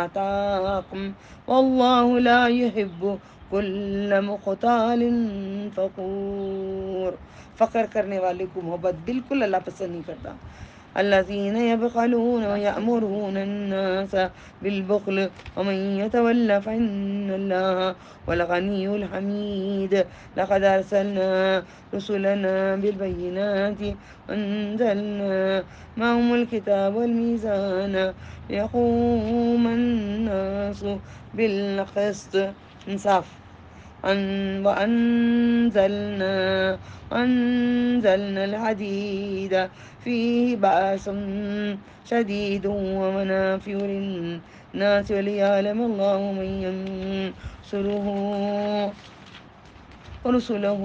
آتاكم والله لا يحب كل مختال فخور. فخر کرنے والے کو محبت بالکل اللہ پسند نہیں کرتا. الذين يبخلون ويأمرون الناس بالبخل ومن يتولى فإن الله هو الغني الحميد. لقد أرسلنا رسلنا بالبينات وأنزلنا معهم الكتاب والميزان ليقوم الناس بالقسط انصاف. وأنزلنا الحديد فيه بأس شديد ومنافع للناس وليعلم الله من ينصره ورسله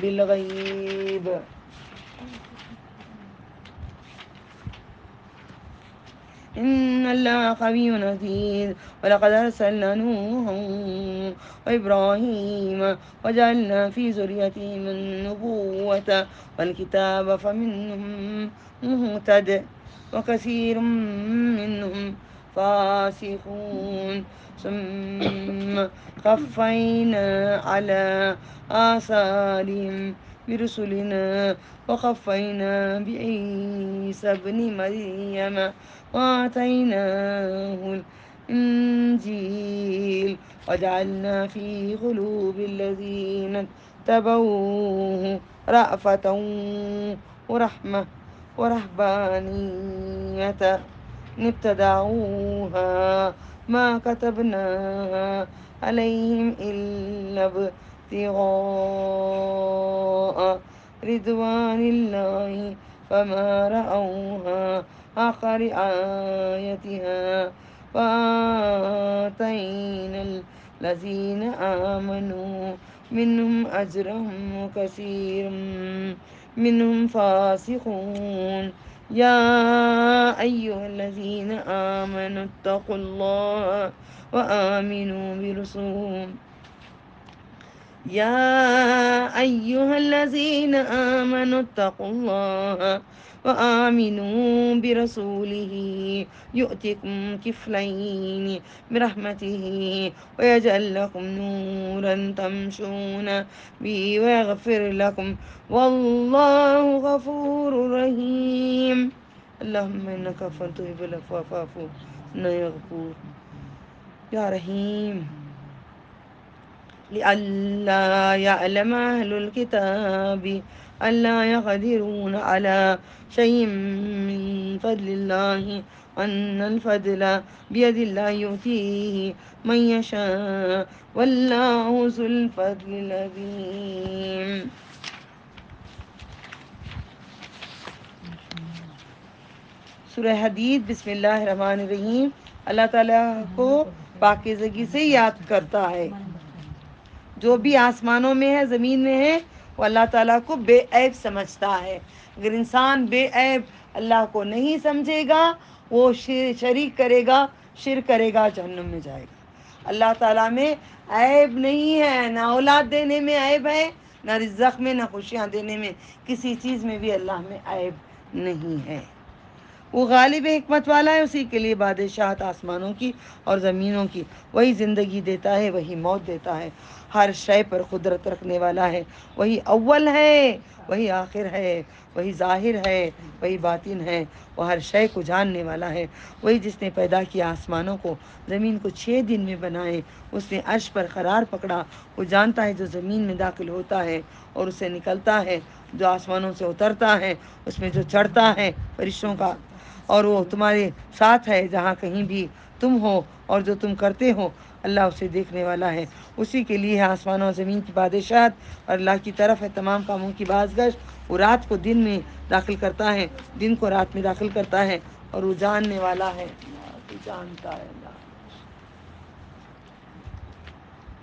بالغيب. إن الله قوي عزيز. ولقد أرسلنا نوحا وإبراهيم وجعلنا في ذريتهم النبوة والكتاب فمنهم مهتد وكثير منهم فاسقون ثم قفينا على آثارهم برسلنا وقفينا بعيسى ابن مريم وآتيناه الإنجيل وجعلنا في قلوب الذين اتبعوه رأفة ورحمة ورهبانية ابتدعوها ما كتبناها عليهم إلا ابتغاء رضوان الله فما رأوها حق رعايتها وآتينا الذين آمنوا منهم أجرهم وكثير منهم فاسقون. يا أيها الذين آمنوا اتقوا الله وآمنوا برسوله يا أيها الذين آمنوا اتقوا الله وآمنوا برسوله يؤتكم كفلين برحمته ويجعل لكم نورا تمشون به ويغفر لكم والله غفور رحيم. اللهم إنك عفو تحب العفو فاعف عنا يا غفور يا رحيم. لئلا يعلم أهل الكتاب ألا يقدرون على شيء من فضل الله أن الفضل بيد الله يؤتيه من يشاء والله ذو الفضل العظيم. سورہ حدید بسم اللہ الرحمن الرحیم اللہ تعالیٰ کو پاکیزگی سے یاد کرتا ہے. جو بھی آسمانوں میں ہے زمین میں ہے وہ اللہ تعالیٰ کو بے عیب سمجھتا ہے. اگر انسان بے عیب اللہ کو نہیں سمجھے گا وہ شریک کرے گا، شرک کرے گا، جہنم میں جائے گا. اللہ تعالیٰ میں عیب نہیں ہے، نہ اولاد دینے میں عیب ہے، نہ رزق میں، نہ خوشیاں دینے میں، کسی چیز میں بھی اللہ میں عیب نہیں ہے. وہ غالب حکمت والا ہے، اسی کے لیے بادشاہت آسمانوں کی اور زمینوں کی. وہی زندگی دیتا ہے، وہی موت دیتا ہے، ہر شے پر قدرت رکھنے والا ہے. وہی اول ہے، وہی آخر ہے، وہی ظاہر ہے، وہی باطن ہے. وہ ہر شے کو جاننے والا ہے. وہی جس نے پیدا کیا آسمانوں کو، زمین کو 6 دن میں بنائے. اس نے عرش پر قرار پکڑا. وہ جانتا ہے جو زمین میں داخل ہوتا ہے اور اسے نکلتا ہے، جو آسمانوں سے اترتا ہے، اس میں جو چڑھتا ہے فرشتوں کا. اور وہ تمہارے ساتھ ہے جہاں کہیں بھی تم ہو، اور جو تم کرتے ہو اللہ اسے دیکھنے والا ہے. اسی کے لیے ہے آسمانوں اور زمین کی بادشاہت، اور اللہ کی طرف ہے تمام کاموں کی بازگشت. وہ رات کو دن میں داخل کرتا ہے، دن کو رات میں داخل کرتا ہے، اور وہ جاننے والا ہے. وہ جانتا ہے اللہ،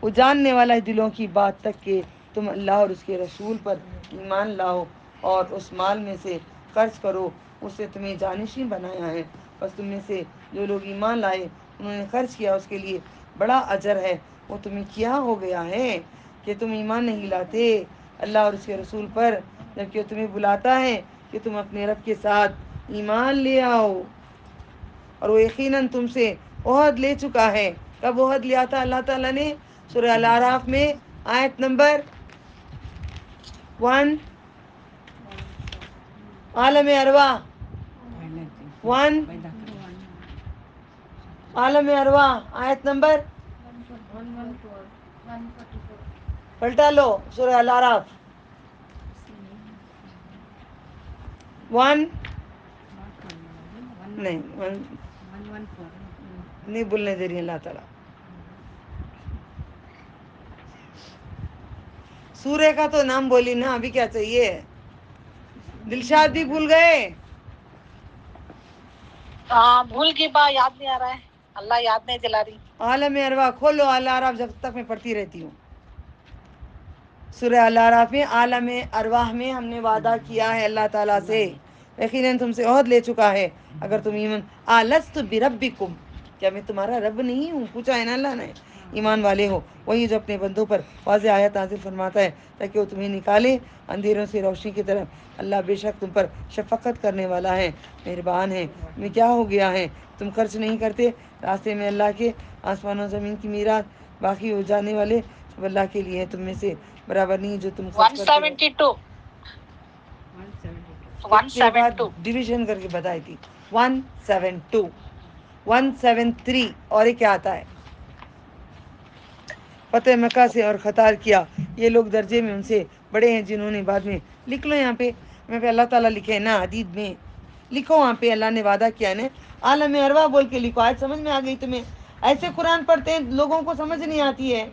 وہ جاننے والا ہے دلوں کی بات تک کہ تم اللہ اور اس کے رسول پر ایمان لاؤ اور اس مال میں سے خرچ کرو. اس نے تمہیں جانشین بنایا ہے. بس تم میں سے جو لوگ ایمان لائے انہوں نے خرچ کیا اس کے لیے بڑا اجر ہے. وہ تمہیں کیا ہو گیا ہے کہ تم ایمان نہیں لاتے اللہ اور اس کے رسول پر، جبکہ وہ تمہیں بلاتا ہے کہ تم اپنے رب کے ساتھ ایمان لے آؤ. اور وہ یقیناً تم سے عہد لے چکا ہے. کب عہد لیا تھا اللہ تعالیٰ نے؟ سورہ الاعراف میں آیت نمبر 1 عالم ارواح 1 عالم ارواح آیت نمبر پلٹا لو. سورہ الاعراف 1 نہیں بولنے دے رہی اللہ تعالیٰ. سورہ کا تو نام بولی نا، ابھی کیا چاہیے؟ دلشاد بھی بھول گئے؟ ہاں بھول گئی با، یاد نہیں آ رہا ہے، اللہ یاد نہیں دلا رہی. عالم ارواح کھولو، الاعراف جب تک میں پڑھتی رہتی ہوں. سورہ الاعراف میں عالم ارواح میں ہم نے وعدہ کیا ہے اللہ تعالیٰ سے، یقیناً تم سے عہد لے چکا ہے اگر تم ایمان الست بربکم، کیا میں تمہارا رب نہیں ہوں؟ پوچھا ہے نا اللہ نے. ایمان والے ہو. وہی جو اپنے بندوں پر واضح آیت نازل فرماتا ہے تاکہ وہ تمہیں نکالے اندھیروں سے روشنی کی طرف. اللہ بے شک تم پر شفقت کرنے والا ہے، مہربان ہے. تمہیں کیا ہو گیا ہے؟ تم خرچ نہیں کرتے راستے میں اللہ کے. آسمان و زمین کی میراث باقی ہو جانے والے سب اللہ کے لیے ہے، تم میں سے برابر نہیں جو تم خرچ کرتے ہو. 172 کے بعد 172 ڈویژن کر کے بتائی تھی. 172 173 اور یہ کیا آتا ہے؟ فتح مکہ سے اور خطار کیا. یہ لوگ درجے میں ان سے بڑے ہیں جنہوں نے بعد میں. لکھ لو یہاں پہ اللہ تعالیٰ لکھے نا حدید میں، لکھو وہاں پہ اللہ نے وعدہ کیا نا عالم ارواح بول کے لکھو. آج سمجھ میں آ گئی تمہیں؟ ایسے قرآن پڑھتے ہیں لوگوں کو سمجھ نہیں آتی ہے.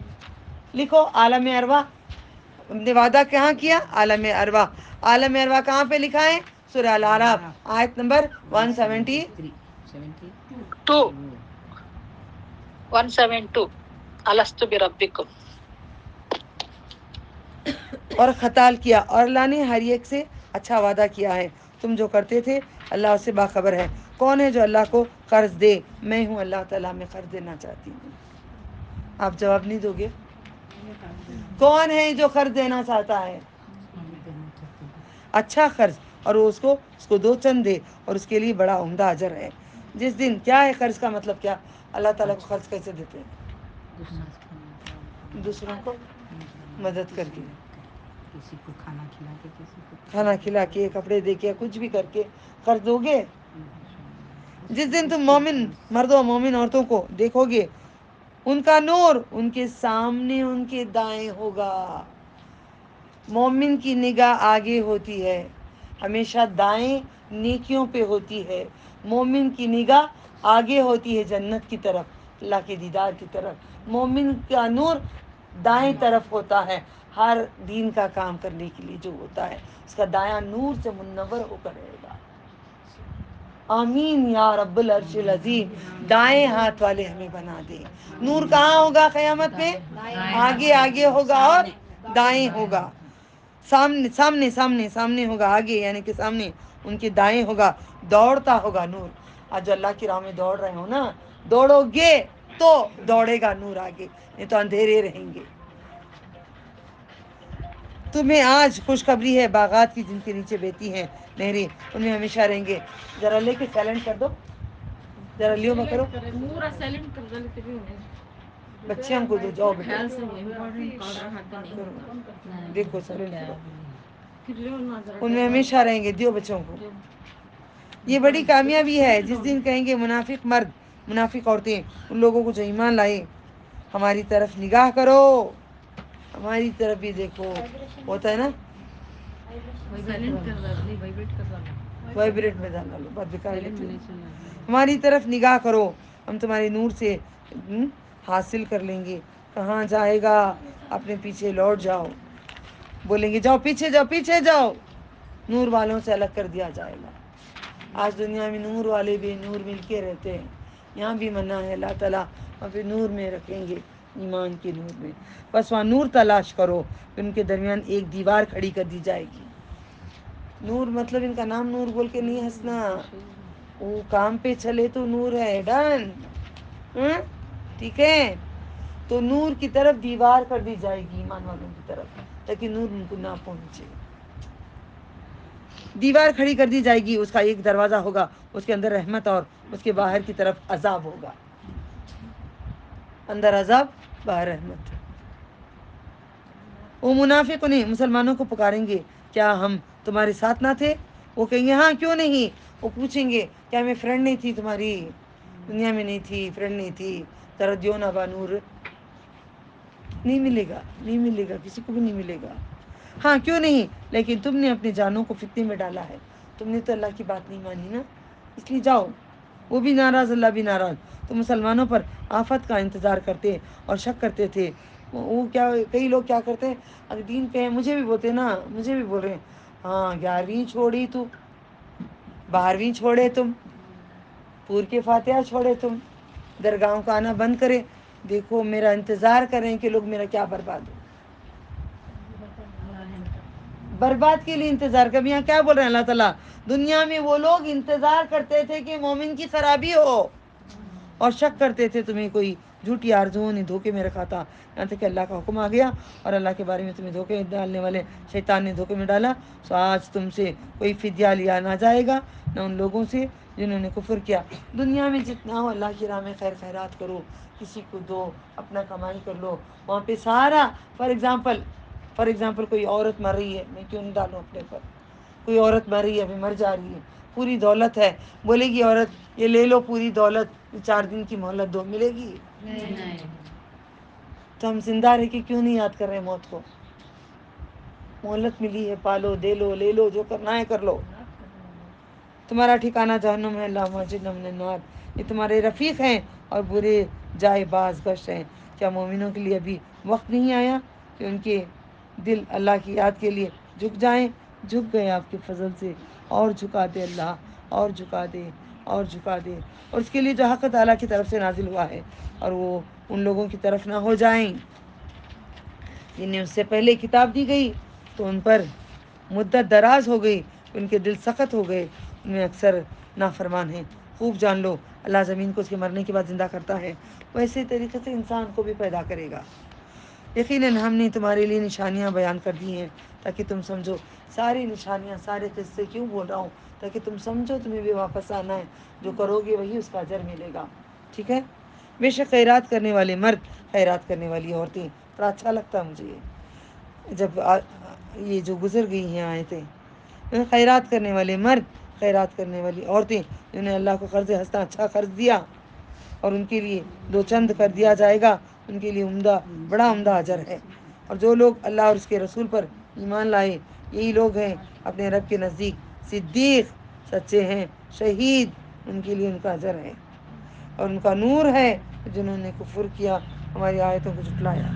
لکھو عالم ارواح نے وعدہ کہاں کیا؟ عالم ارواح. عالم ارواح کہاں پہ لکھا ہے؟ سورہ الاعراف آیت نمبر 172 الست بربکم. اور خطال کیا، اور اللہ نے ہر ایک سے اچھا وعدہ کیا ہے. تم جو کرتے تھے اللہ اس سے باخبر ہے. کون ہے جو اللہ کو قرض دے؟ میں ہوں اللہ تعالیٰ، میں قرض دینا چاہتی ہوں. آپ جواب نہیں دو گے؟ کون ہے جو قرض دینا چاہتا ہے؟ اچھا قرض، اور وہ اس کو 2 چند دے، اور اس کے لیے بڑا عمدہ اجر ہے. جس دن کیا ہے قرض کا مطلب کیا؟ اللہ تعالیٰ کو قرض کیسے دیتے ہیں؟ دوسروں کو مدد کر کے، کسی کو کھانا کھلا کے، کسی کو کھانا کھلا کے، کپڑے دے کے، کچھ بھی کر کے قرض دو گے. جس دن تم مومن مردوں اور مومن عورتوں کو دیکھو گے ان کا نور ان کے سامنے ان کے دائیں ہوگا. مومن کی نگاہ آگے ہوتی ہے، ہمیشہ دائیں نیکیوں پہ ہوتی ہے. مومن کی نگاہ آگے ہوتی ہے جنت کی طرف، اللہ کے دیدار کی طرف. مومن کا نور دائیں طرف ہوتا ہے، ہر دین کا کام کرنے کے لیے جو ہوتا ہے اس کا دایاں نور سے منور ہو کر رہے گا. آمین یا رب العرش العظیم. دائیں ہاتھ والے ہمیں بنا دے. نور کہاں ہوگا قیامت میں؟ آگے آگے ہوگا اور دائیں ہوگا. سامنے سامنے سامنے سامنے ہوگا, آگے یعنی کہ سامنے ان کے دائیں ہوگا, دوڑتا ہوگا نور. آج اللہ کی راہ میں دوڑ رہے ہو نا, دوڑو گے تو دوڑے گا نور آگے, نہیں تو اندھیرے رہیں گے. تمہیں آج خوشخبری ہے, باغات کی جن کے نیچے بہتی ہیں نہریں, ان میں ہمیشہ رہیں گے. ذرا لے کے سائلنٹ کر دو, ذرا لیو میں کرو, پورا سائلنٹ کر دیتے بھی بچے ہم کو دو, جاؤ بیٹا. خیال سے امپورٹنٹ کال رہا تو نہیں. دیکھو سائلنٹ کرو. ان میں ہمیشہ رہیں گے, دیو بچوں کو. یہ بڑی کامیابی ہے جس دن کہیں گے منافق مرد, منافق عورتیں, ان لوگوں کو جو ایمان لائے, ہماری طرف نگاہ کرو, ہماری طرف بھی دیکھو. ہوتا ہے نا, سائلنٹ کر رہا نہیں, وائبریٹ کر رہا. وائبریٹ میں ڈالنا لو, بات بیکار لیتی ہے. ہماری طرف نگاہ کرو, ہم تمہارے نور سے حاصل کر لیں گے. کہاں جائے گا, اپنے پیچھے لوٹ جاؤ. بولیں گے جاؤ پیچھے جاؤ پیچھے جاؤ, نور والوں سے الگ کر دیا جائے گا. آج دنیا میں نور والے بے نور مل کے رہتے ہیں. یہاں بھی منع ہے, اللہ تعالیٰ وہاں پہ نور میں رکھیں گے, ایمان کے نور میں. بس وہاں نور تلاش کرو, ان کے درمیان ایک دیوار کھڑی کر دی جائے گی. نور مطلب ان کا نام نور بول کے نہیں ہنسنا, وہ کام پہ چلے تو نور ہے. ڈن, ٹھیک ہے. تو نور کی طرف دیوار کر دی جائے گی ایمان والوں کی طرف, تاکہ نور ان کو نہ پہنچے. دیوار کھڑی کر دی جائے گی, اس کا ایک دروازہ ہوگا, اس کے اندر رحمت اور اس کے باہر کی طرف عذاب ہوگا. اندر عذاب, باہر رحمت. وہ منافق انہیں مسلمانوں کو پکاریں گے, کیا ہم تمہارے ساتھ نہ تھے؟ وہ کہیں گے ہاں کیوں نہیں. وہ پوچھیں گے کیا میں فرینڈ نہیں تھی تمہاری, دنیا میں نہیں تھی, فرینڈ نہیں تھی, ذرا دیو نا با نور. نہیں ملے گا, نہیں ملے گا, کسی کو بھی نہیں ملے گا. ہاں کیوں نہیں, لیکن تم نے اپنی جانوں کو فتنے میں ڈالا ہے, تم نے تو اللہ کی بات نہیں مانی نا, اس لیے جاؤ. وہ بھی ناراض, اللہ بھی ناراض. تو مسلمانوں پر آفت کا انتظار کرتے اور شک کرتے تھے. وہ کیا, کئی لوگ کیا کرتے ہیں, اگر دین پہ ہیں, مجھے بھی بولتے نا, مجھے بھی بول رہے ہیں, ہاں 11ویں چھوڑی تو 12ویں چھوڑے, تم پور کے فاتحہ چھوڑے, تم درگاہوں کا آنا بند کرے. دیکھو میرا انتظار کریں کہ لوگ میرا کیا برباد ہو. برباد کے لیے انتظار کر. یہاں کیا بول رہے ہیں اللہ تعالیٰ, دنیا میں وہ لوگ انتظار کرتے تھے کہ مومن کی خرابی ہو, اور شک کرتے تھے تمہیں کوئی جھوٹی آرزوؤں نے دھوکے میں رکھا تھا, یہاں تک کہ اللہ کا حکم آ گیا اور اللہ کے بارے میں تمہیں دھوکے ڈالنے والے شیطان نے دھوکے میں ڈالا. سو آج تم سے کوئی فدیہ لیا نہ جائے گا, نہ ان لوگوں سے جنہوں نے کفر کیا. دنیا میں جتنا ہو اللہ کی راہ میں خیر خیرات کرو, کسی کو دو, اپنا کمائی کر لو. وہاں پہ سارا, فار ایگزامپل کوئی عورت مر رہی ہے, میں کیوں نہیں ڈالوں اپنے پر, کوئی عورت مر رہی ہے, ابھی مر جا رہی ہے, پوری دولت ہے, بولے گی عورت یہ لے لو پوری دولت, 4 دن کی مہلت دو, ملے گی؟ نہیں. تو ہم زندہ رہ کے کیوں نہیں یاد کر رہے موت کو؟ مہلت ملی ہے, پالو, دے لو, لے لو, جو کرنا ہے کر لو. تمہارا ٹھکانہ جہنم ہے, اللہم اجرنا من النار. یہ تمہارے رفیق ہیں اور برے جائے باز گشت ہیں. کیا مومنوں کے لیے ابھی وقت نہیں آیا کہ ان کے دل اللہ کی یاد کے لیے جھک جائیں؟ جھک گئے آپ کے فضل سے, اور جھکا دے اللہ, اور جھکا دے, اور جھکا دے. اور اس کے لیے جو حق تعالیٰ کی طرف سے نازل ہوا ہے, اور وہ ان لوگوں کی طرف نہ ہو جائیں جنہیں اس سے پہلے کتاب دی گئی, تو ان پر مدت دراز ہو گئی, ان کے دل سخت ہو گئے, ان میں اکثر نافرمان ہیں. خوب جان لو اللہ زمین کو اس کے مرنے کے بعد زندہ کرتا ہے, ویسے طریقے سے انسان کو بھی پیدا کرے گا. یقیناً ہم نے تمہارے لیے نشانیاں بیان کر دی ہیں تاکہ تم سمجھو. ساری نشانیاں, سارے قصے کیوں بول رہا ہوں, تاکہ تم سمجھو, تمہیں بھی واپس آنا ہے, جو کرو گے وہی اس کا اجر ملے گا. ٹھیک ہے. بے شک خیرات کرنے والے مرد, خیرات کرنے والی عورتیں. بڑا اچھا لگتا ہے مجھے جب یہ جو گزر گئی ہیں آیتیں, خیرات کرنے والے مرد, خیرات کرنے والی عورتیں, جنہیں اللہ کو قرض ہنستا اچھا قرض دیا اور ان کے لیے 2 چند کر دیا جائے گا, ان کے لیے بڑا عمدہ اجر ہے. اور جو لوگ اللہ اور اس کے رسول پر ایمان لائے, یہی لوگ ہیں اپنے رب کے نزدیک صدیق, سچے ہیں, شہید, ان کے لیے ان کا اجر ہے. اور ان کا نور ہے جنہوں نے کفر کیا, ہماری آیتوں کو جھٹلایا.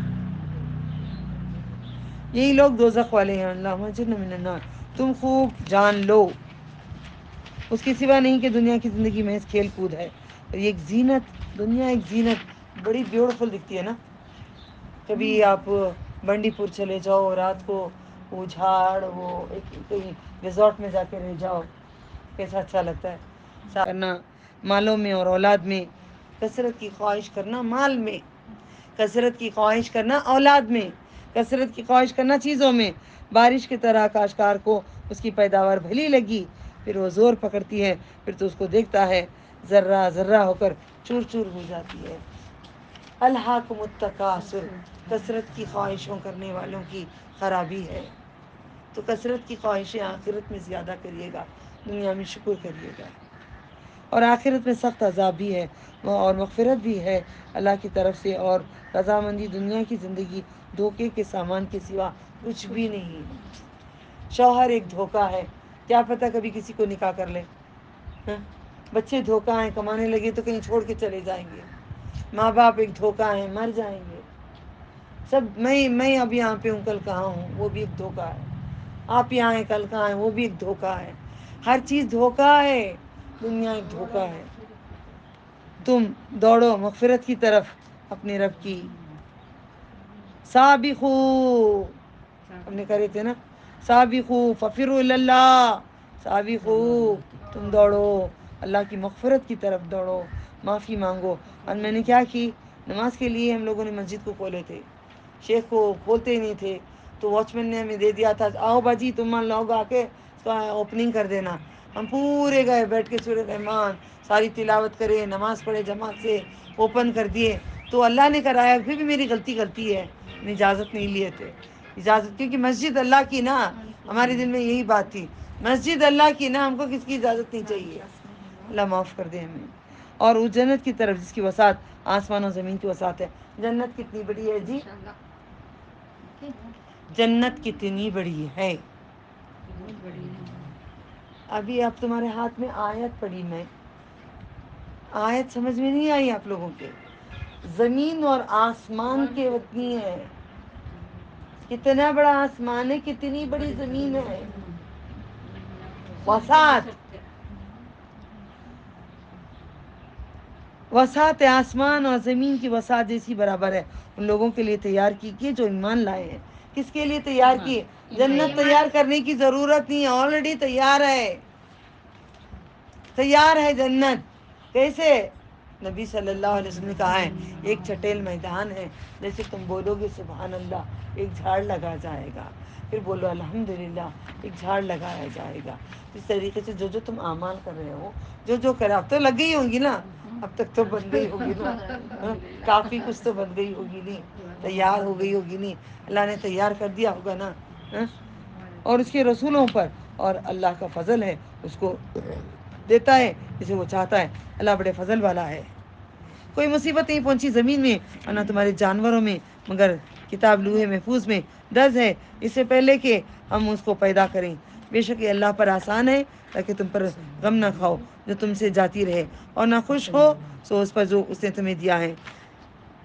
یہی لوگ دوزخ والے ہیں, اللہم اجرنا من النار. تم خوب جان لو اس کے سوا نہیں کہ دنیا کی زندگی محض کھیل کود ہے. یہ ایک زینت، دنیا ایک زینت بڑی بیوٹیفل دکھتی ہے نا. کبھی آپ بنڈی پور چلے جاؤ رات کو، وہ جھاڑ، وہ کہیں ریزورٹ میں جا کے رہ جاؤ، کیسا اچھا لگتا ہے. کرنا مالوں میں اور اولاد میں، کثرت کی خواہش کرنا مال میں، کثرت کی خواہش کرنا اولاد میں، کثرت کی خواہش کرنا چیزوں میں. بارش کی طرح کاشتکار کو اس کی پیداوار بھلی لگی، پھر وہ زور پکڑتی ہے، پھر تو اس کو دیکھتا ہے ذرہ ذرہ ہو کر چور چور ہو جاتی ہے. الہاکم التکاثر، کثرت کی خواہشوں کرنے والوں کی خرابی ہے. تو کثرت کی خواہشیں آخرت میں زیادہ کریے گا، دنیا میں شکر کریے گا. اور آخرت میں سخت عذاب بھی ہے اور مغفرت بھی ہے اللہ کی طرف سے. اور رضامندی دنیا کی زندگی دھوکے کے سامان کے سوا کچھ بھی نہیں. شوہر ایک دھوکہ ہے، کیا پتہ کبھی کسی کو نکاح کر لے. بچے دھوکہ ہیں، کمانے لگے تو کہیں چھوڑ کے چلے جائیں گے. ماں باپ ایک دھوکہ ہیں، مر جائیں گے سب. میں اب یہاں پہ ہوں، کل کہاں ہوں، وہ بھی ایک دھوکہ ہے. آپ یہاں ہیں، کل کہاں ہیں، وہ بھی ایک دھوکہ ہے. ہر چیز دھوکہ ہے، دنیا ایک دھوکہ ہے. تم دوڑو مغفرت کی طرف اپنے رب کی. سابقو، ہم نے کرے تھے نا، سابقو ففروا الی اللہ. سابقو، تم دوڑو اللہ کی مغفرت کی طرف دوڑو، معافی مانگو. اور میں نے کیا کی، نماز کے لیے ہم لوگوں نے مسجد کو کھولے تھے، شیخ کو کھولتے ہی نہیں تھے، تو واچ مین نے ہمیں دے دیا تھا، آؤ باجی تم لوگ آ کے اوپننگ کر دینا. ہم پورے گئے، بیٹھ کے سورۃ رحمان ساری تلاوت کرے، نماز پڑھے جماعت سے، اوپن کر دیے. تو اللہ نے کرایا، پھر بھی میری غلطی ہے، میں اجازت نہیں لیے تھے. اجازت، کیونکہ مسجد اللہ کی نا، ہمارے دل میں یہی بات تھی، مسجد اللہ کی نا، ہم کو کس کی اجازت نہیں چاہیے. اللہ معاف کر دے ہمیں. اور اس جنت کی طرف جس کی وسعت آسمان و زمین کی وسعت ہے. جنت کتنی بڑی ہے جی؟ جنت کتنی بڑی ہے. ابھی اب تمہارے ہاتھ میں آیت پڑھی، میں آیت سمجھ میں نہیں آئی آپ لوگوں کے؟ زمین اور آسمان کے اتنی ہے. کتنا بڑا آسمان ہے، کتنی بڑی زمین ہے. وسعت آسمان اور زمین کی وسعت جیسی برابر ہے ان لوگوں کے لیے تیار کی گئی جو ایمان لائے ہیں. کس کے لیے تیار کی؟ جنت تیار کرنے کی ضرورت نہیں ہے، آلریڈی تیار ہے. تیار ہے جنت. کیسے؟ نبی صلی اللہ علیہ وسلم نے کہا ہے، ایک چٹیل میدان ہے، جیسے تم بولو گے سبحان اللہ ایک جھاڑ لگا جائے گا، پھر بولو الحمدللہ ایک جھاڑ لگایا جائے گا. اس طریقے سے جو تم اعمال کر رہے ہو، جو کرے، اب تو لگ گئی ہوں گی نا، اب تک تو بن گئی ہوگی نا، کافی کچھ تو بن گئی ہوگی نہیں، تیار ہو گئی ہوگی نہیں، اللہ نے تیار کر دیا ہوگا نا. اور اس کے رسولوں پر اور اللہ کا فضل ہے، اس کو دیتا ہے جسے وہ چاہتا ہے. اللہ بڑے فضل والا ہے. کوئی مصیبت نہیں پہنچی زمین میں اور نہ تمہارے جانوروں میں، مگر کتاب لوح محفوظ میں درج ہے اس سے پہلے کہ ہم اس کو پیدا کریں. بے شک یہ اللہ پر آسان ہے، تاکہ تم پر غم نہ کھاؤ جو تم سے جاتی رہے، اور نہ خوش ہو سو اس پر جو اس نے تمہیں دیا ہے.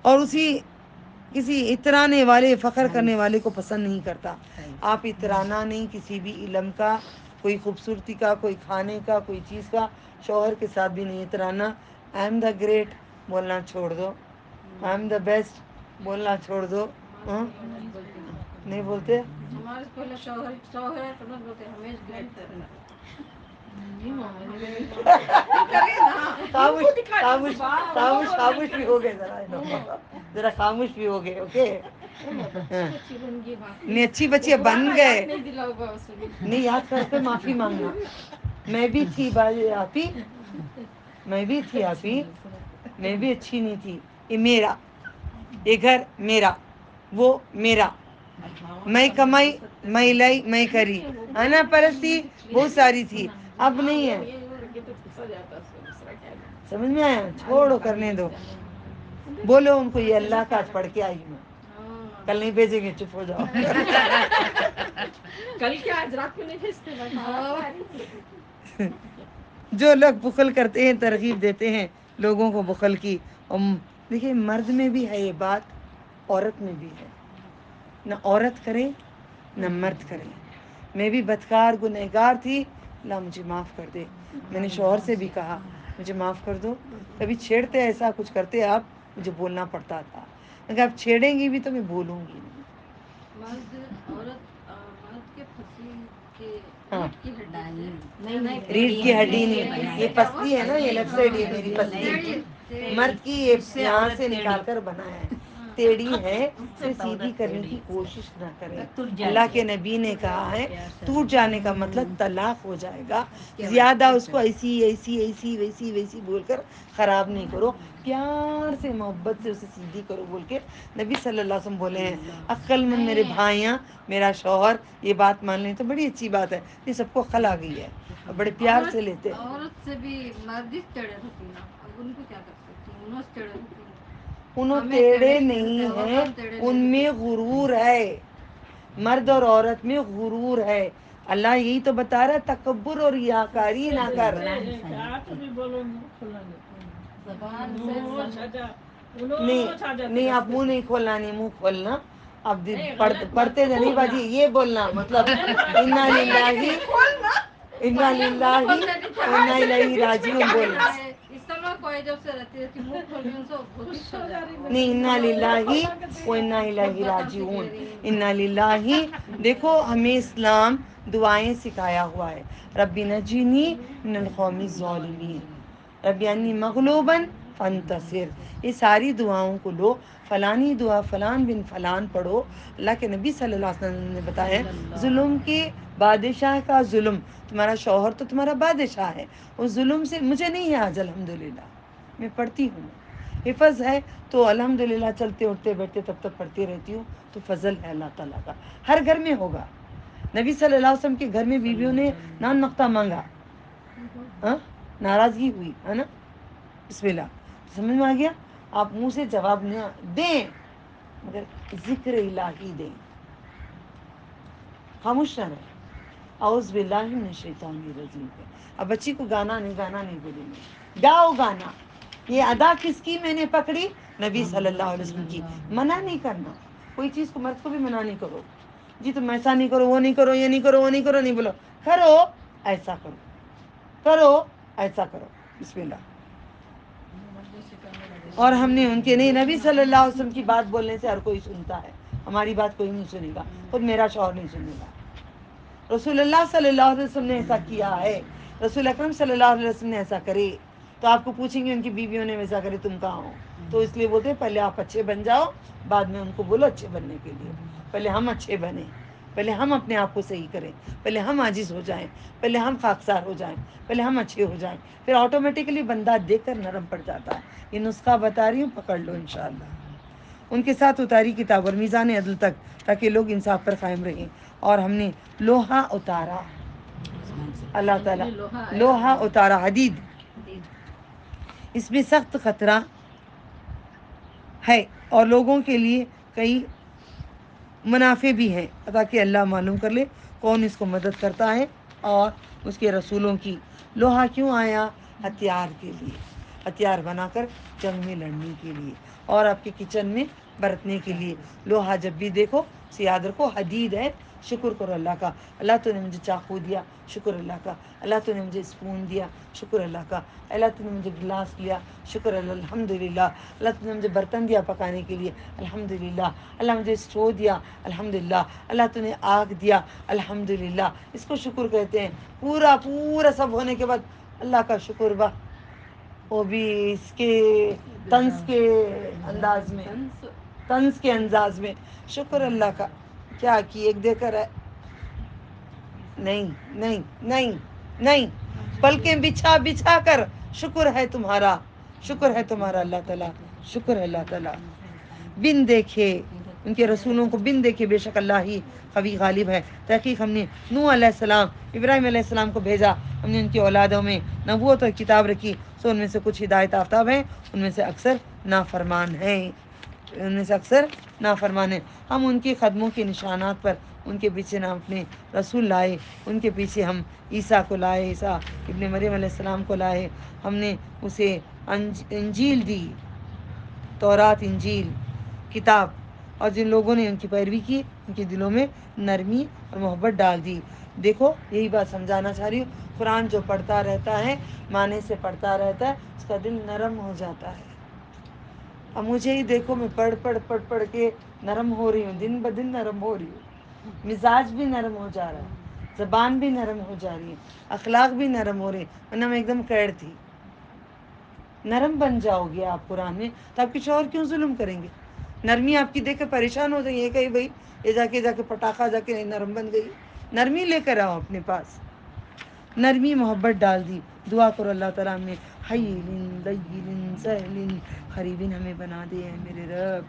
اور کسی اترانے والے، فخر کرنے والے کو پسند نہیں کرتا. آپ اترانا نہیں کسی بھی علم کا، کوئی خوبصورتی کا، کوئی کھانے کا، کوئی چیز کا. شوہر کے ساتھ بھی نہیں اترانا. آئی ایم دا گریٹ بولنا چھوڑ دو، آئی ایم دا بیسٹ بولنا چھوڑ دو. نہیں بولتے؟ ہمارے پہلے شوہر ہے تو نہیں بولتے، ہمیش گریٹ کرنا. خاموش بھی ہو گئے ذرا خاموش بھی ہو گئے. اوکے، نہیں اچھی بچی بن گئے. نہیں، یاد کر کے معافی مانگنا. میں بھی تھی آپی، میں بھی تھی آپی، میں بھی اچھی نہیں تھی. یہ میرا، یہ گھر میرا، وہ میرا، میں کمائی، میں لائی، میں کری. انا پرستی بہت ساری تھی، اب نہیں ہے. سمجھ میں آیا؟ چھوڑو، کرنے دو. بولو ان کو یہ اللہ کا پڑھ کے آئی میں، کل نہیں بھیجیں گے، چپ ہو جاؤ. کل کیا، آج رات کو نہیں بھیجتے. جو لوگ بخل کرتے ہیں ترغیب دیتے ہیں لوگوں کو بخل کی. دیکھیے، مرد میں بھی ہے یہ بات، عورت میں بھی ہے. نہ عورت کرے نہ مرد کرے. میں بھی بدکار گنہگار تھی، اللہ مجھے معاف کر دے. میں نے شوہر سے بھی کہا مجھے معاف کر دو، کبھی چھیڑتے ایسا کچھ کرتے آپ، مجھے بولنا پڑتا تھا، اگر آپ چھیڑیں گی بھی تو میں بولوں گی نہیں۔ مرد کے پھنسی کے ہاں، ریڑھ کی ہڈی نہیں، ریڑھ کی ہڈی نہیں، یہ پسلی ہے نا، یہ لیفٹ سائڈ یہ میری پسلی مرد کی یہ یہاں سے نکال کر بنایا ہے، ٹیڑھی ہے، اسے سیدھی کرنے کی کوشش نہ کریں۔ اللہ کے نبی نے کہا ہے ٹوٹ جانے کا مطلب طلاق ہو جائے گا، زیادہ اس کو ایسی ایسی ایسی ویسی ویسی بول کر خراب نہیں کرو، پیار سے محبت سے اسے سیدھی کرو بول کے نبی صلی اللہ علیہ وسلم بولے ہیں۔ عقل مند میرے بھائیاں، میرا شوہر یہ بات مان لیں تو بڑی اچھی بات ہے، یہ سب کو عقل آ گئی ہے اور بڑے پیار سے لیتے ہیں۔ عورت سے بھی مرد ہی ٹیڑے ہوتی نا، اب ان کو کیا کر سکتی ہیں، انہوں سے ٹیڑے ہوتی ہیں، انہوں ہمیں ٹیڑھے نہیں ہیں، ٹیڑھے ان میں غرور ہے، مرد اور عورت میں غرور ہے۔ اللہ یہی تو بتا رہا ہے تکبر اور ریاکاری نہ کر۔ نہیں آپ منہ نہیں کھولنا، نہیں منہ کھولنا، اب پڑھتے نہیں باجی یہ بولنا مطلب انا للہ انا الیہ راجعون بولنا، نہیں انا للہ و انا الیہ راجعون، انا للہ۔ دیکھو ہمیں اسلام دعائیں سکھایا ہوا ہے، رب نجنی من القوم الظالمین، رب انی مغلوبا فانتصر، یہ ساری دعاؤں کو لو، فلانی دعا فلان بن فلان پڑھو۔ اللہ کے نبی صلی اللہ علیہ وسلم نے بتایا ظلم کے بادشاہ کا ظلم، تمہارا شوہر تو تمہارا بادشاہ ہے، اس ظلم سے مجھے نہیں ہے آج الحمدللہ، میں پڑھتی ہوں، حفظ ہے تو الحمدللہ چلتے اٹھتے بیٹھتے تب تک پڑھتی رہتی ہوں، تو فضل ہے اللہ تعالیٰ کا، ہر گھر میں ہوگا۔ نبی صلی اللہ علیہ وسلم کے گھر میں بیویوں نے نان مقتا مانگا، ہاں ناراضگی ہوئی ہے نا، بسم اللہ، سمجھ میں آ گیا؟ آپ منہ سے جواب نہ دیں مگر ذکر الہی دیں، خاموش نہ رہیں، اعوذ باللہ من الشیطان الرجیم ہے۔ اب بچی کو گانا نہیں بولیں گے، گاؤ گانا، یہ ادا کس کی میں نے پکڑی؟ نبی صلی اللہ علیہ وسلم کی۔ منع نہیں کرنا، کوئی چیز کو مرد کو بھی منع نہیں کرو، جی تم ایسا نہیں کرو، وہ نہیں کرو، یہ نہیں کرو، وہ نہیں کرو، نہیں بولو، کرو ایسا کرو، کرو ایسا کرو، بسم اللہ۔ اور ہم نے ان کے نہیں، نبی صلی اللہ علیہ وسلم کی بات بولنے سے ہر کوئی سنتا ہے، ہماری بات کوئی نہیں سنے گا، خود میرا شوہر نہیں سنے گا۔ رسول اللہ صلی اللہ علیہ وسلم نے ایسا کیا ہے، رسول اکرم صلی اللہ علیہ وسلم نے ایسا کرے، تو آپ کو پوچھیں گے ان کی بیویوں نے ویسا کرے تم کہاں ہو، تو اس لیے بولتے ہیں پہلے آپ اچھے بن جاؤ، بعد میں ان کو بولو اچھے بننے کے لیے، پہلے ہم اچھے بنیں، پہلے ہم اپنے آپ کو صحیح کریں، پہلے ہم عاجز ہو جائیں، پہلے ہم خاکسار ہو جائیں، پہلے ہم اچھے ہو جائیں، پھر آٹومیٹکلی بندہ دیکھ کر نرم پڑ جاتا ہے۔ یہ نسخہ بتا رہی ہوں، پکڑ لو انشاءاللہ۔ ان کے ساتھ اتاری کتاب اور میزان عدل تک، تاکہ لوگ انصاف پر قائم رہیں، اور ہم نے لوہا اتارا، اللہ تعالیٰ لوہا اتارا، حدید، اس میں سخت خطرہ ہے اور لوگوں کے لیے کئی منافع بھی ہیں، تاکہ اللہ معلوم کر لے کون اس کو مدد کرتا ہے اور اس کے رسولوں کی۔ لوہا کیوں آیا؟ ہتھیار کے لیے، ہتھیار بنا کر جنگ میں لڑنے کے لیے، اور آپ کے کچن میں برتنے کے لیے۔ لوہا جب بھی دیکھو یاد رکھو حدید ہے، شکر کرو اللہ کا، اللہ تو نے مجھے چاقو دیا، شکر اللہ کا، اللہ تو نے مجھے اسپون دیا، شکر اللہ کا، اللہ تو نے مجھے گلاس دیا، شکر اللہ، الحمدللہ، اللہ تو نے مجھے برتن دیا پکانے کے لیے، الحمدللہ، اللہ مجھے اسٹو دیا، الحمدللہ، اللہ تو نے آگ دیا، الحمدللہ، اس کو شکر کہتے ہیں۔ پورا پورا سب ہونے کے بعد اللہ کا شکر با، وہ بھی اس کے طنز کے انداز میں، طنز کے انداز میں، شکر اللہ کا، کیا کی ایک دے کر ہے، نہیں نہیں نہیں نہیں، پلکیں بچھا بچھا کر شکر ہے تمہارا، شکر ہے تمہارا اللہ تعالیٰ، شکر ہے اللہ تعالیٰ، بن دیکھے ان کے رسولوں کو، بن دیکھے بے شک اللہ ہی قوی غالب ہے۔ تحقیق ہم نے نوح علیہ السلام، ابراہیم علیہ السلام کو بھیجا، ہم نے ان کی اولادوں میں نبوت اور کتاب رکھی، سو ان میں سے کچھ ہدایت آفتاب ہیں، ان میں سے اکثر نافرمان ہیں، ان میں سے اکثر نافرمان ہیں۔ ہم ان کے قدموں کے نشانات پر ان کے پیچھے ہم اپنے رسول لائے، ان کے پیچھے ہم عیسیٰ کو لائے، عیسیٰ ابن مریم علیہ السلام کو لائے، ہم نے اسے انجیل دی، تورات انجیل کتاب، اور جن لوگوں نے ان کی پیروی کی ان کے دلوں میں نرمی اور محبت ڈال دی. دیکھو یہی بات سمجھانا چاہ رہی ہوں. قرآن جو پڑھتا رہتا ہے معنی سے پڑھتا رہتا ہے اس کا دل نرم ہو جاتا ہے. اب مجھے ہی دیکھو میں پڑھ کے نرم ہو رہی ہوں, دن بدن نرم ہو رہی ہوں, مزاج بھی نرم ہو جا رہا ہے, زبان بھی نرم ہو جا رہی ہے, اخلاق بھی نرم ہو رہے ہیں, ورنہ میں ایک دم قید تھی. نرم بن جاؤ گے آپ قرآن میں تو آپ کسی اور کیوں ظلم کریں گے. نرمی آپ کی دیکھ کے پریشان ہو جائیں گے کہ بھائی یہ جا کے پٹاخہ جا کے نرم بن گئی. نرمی لے کر آؤ اپنے پاس. نرمی محبت ڈال دی. دعا کرو اللہ تعالیٰ ہمیں حیین لین سہل قریب ہمیں بنا دے اے میرے رب.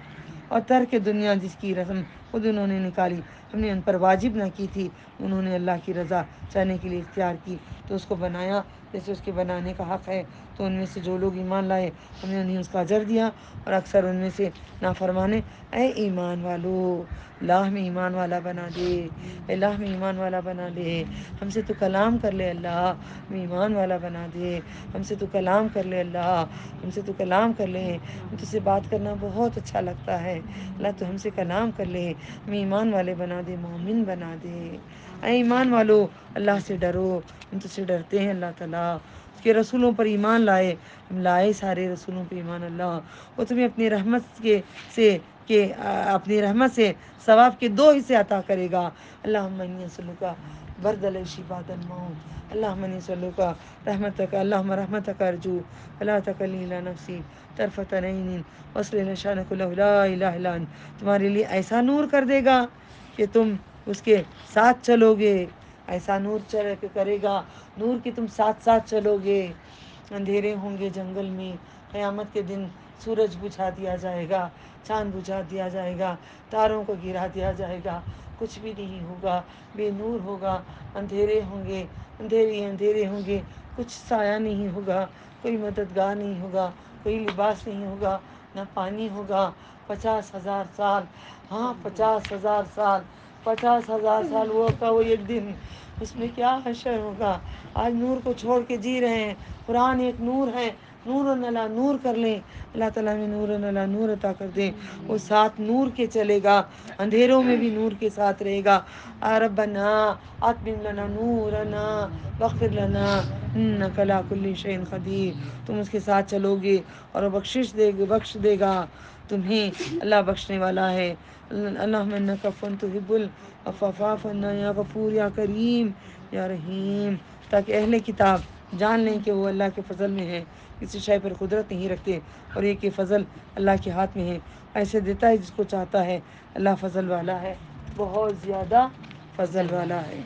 اور ترک دنیا جس کی رسم خود انہوں نے نکالی, ہم نے ان پر واجب نہ کی تھی, انہوں نے اللہ کی رضا چاہنے کے لیے اختیار کی تو اس کو بنایا جیسے اس کے بنانے کا حق ہے. تو ان میں سے جو لوگ ایمان لائے ہم نے انہیں اس کا اجر دیا, اور اکثر ان میں سے نافرمانے. اے ایمان والو اللہ ہمیں ایمان والا بنا دے, اللہ ہمیں ایمان والا بنا دے. ہم سے تو کلام کر لے اللہ, ہمیں ایمان والا بنا دے. ہم سے تو کلام کر لے اللہ, ہم سے تو کلام کر لے. تجھ سے بات کرنا بہت اچھا لگتا ہے اللہ, تو ہم سے کلام کر لے, ہمیں ایمان والے بنا دے, مومن بنا دے. اے ایمان والو اللہ سے ڈرو, ہم تجھ سے ڈرتے ہیں اللہ تعالیٰ. اس کے رسولوں پر ایمان لائے, ہم لائے سارے رسولوں پر ایمان اللہ. وہ تمہیں اپنی رحمت اپنی رحمت سے ثواب کے 2 حصے عطا کرے گا. اللہم انی اسألک برد العیش بعد الموت, اللہم انی اسألک رحمتک, اللہم رحمتک ارجو ولا تکلنی الی نفسی طرفۃ عین واصلح شأن کلہ لا الہ الا انت. تمہارے لیے ایسا نور کر دے گا کہ تم اس کے ساتھ چلو گے. ایسا نور کرے گا, نور کے تم ساتھ چلو گے. اندھیرے ہوں گے جنگل میں, قیامت کے دن سورج بجھا دیا جائے گا, چاند بجھا دیا جائے گا, تاروں کو گرا دیا جائے گا, کچھ بھی نہیں ہوگا, بے نور ہوگا. اندھیرے ہوں گے, اندھیرے ہوں گے, کچھ سایہ نہیں ہوگا, کوئی مددگار نہیں ہوگا, کوئی لباس نہیں ہوگا, نہ پانی ہوگا. 50,000 سال, ہاں 50,000 سال, 50,000 سال وہ کا وہ ایک دن, اس میں کیا حشر ہوگا. آج نور کو چھوڑ کے جی رہے ہیں. قرآن ایک نور ہے, نور نلا نور کر لیں. اللہ تعالیٰ میں نور نلا نور عطا کر دیں. وہ ساتھ نور کے چلے گا, اندھیروں میں بھی نور کے ساتھ رہے گا. ربنا اتمم لنا نورنا واغفر لنا انک علی کل شیء قدیر. تم اس کے ساتھ چلو گے اور بخش دے گا تمہیں. اللہ بخشنے والا ہے. اللہم انک عفو تحب العفو فاعف عنا یا غفور یا کریم یا رحیم. تاکہ اہل کتاب جان لیں کہ وہ اللہ کے فضل میں ہے, کسی شے پر قدرت نہیں رکھتے, اور یہ کہ فضل اللہ کے ہاتھ میں ہے, ایسے دیتا ہے جس کو چاہتا ہے. اللہ فضل والا ہے, بہت زیادہ فضل والا ہے.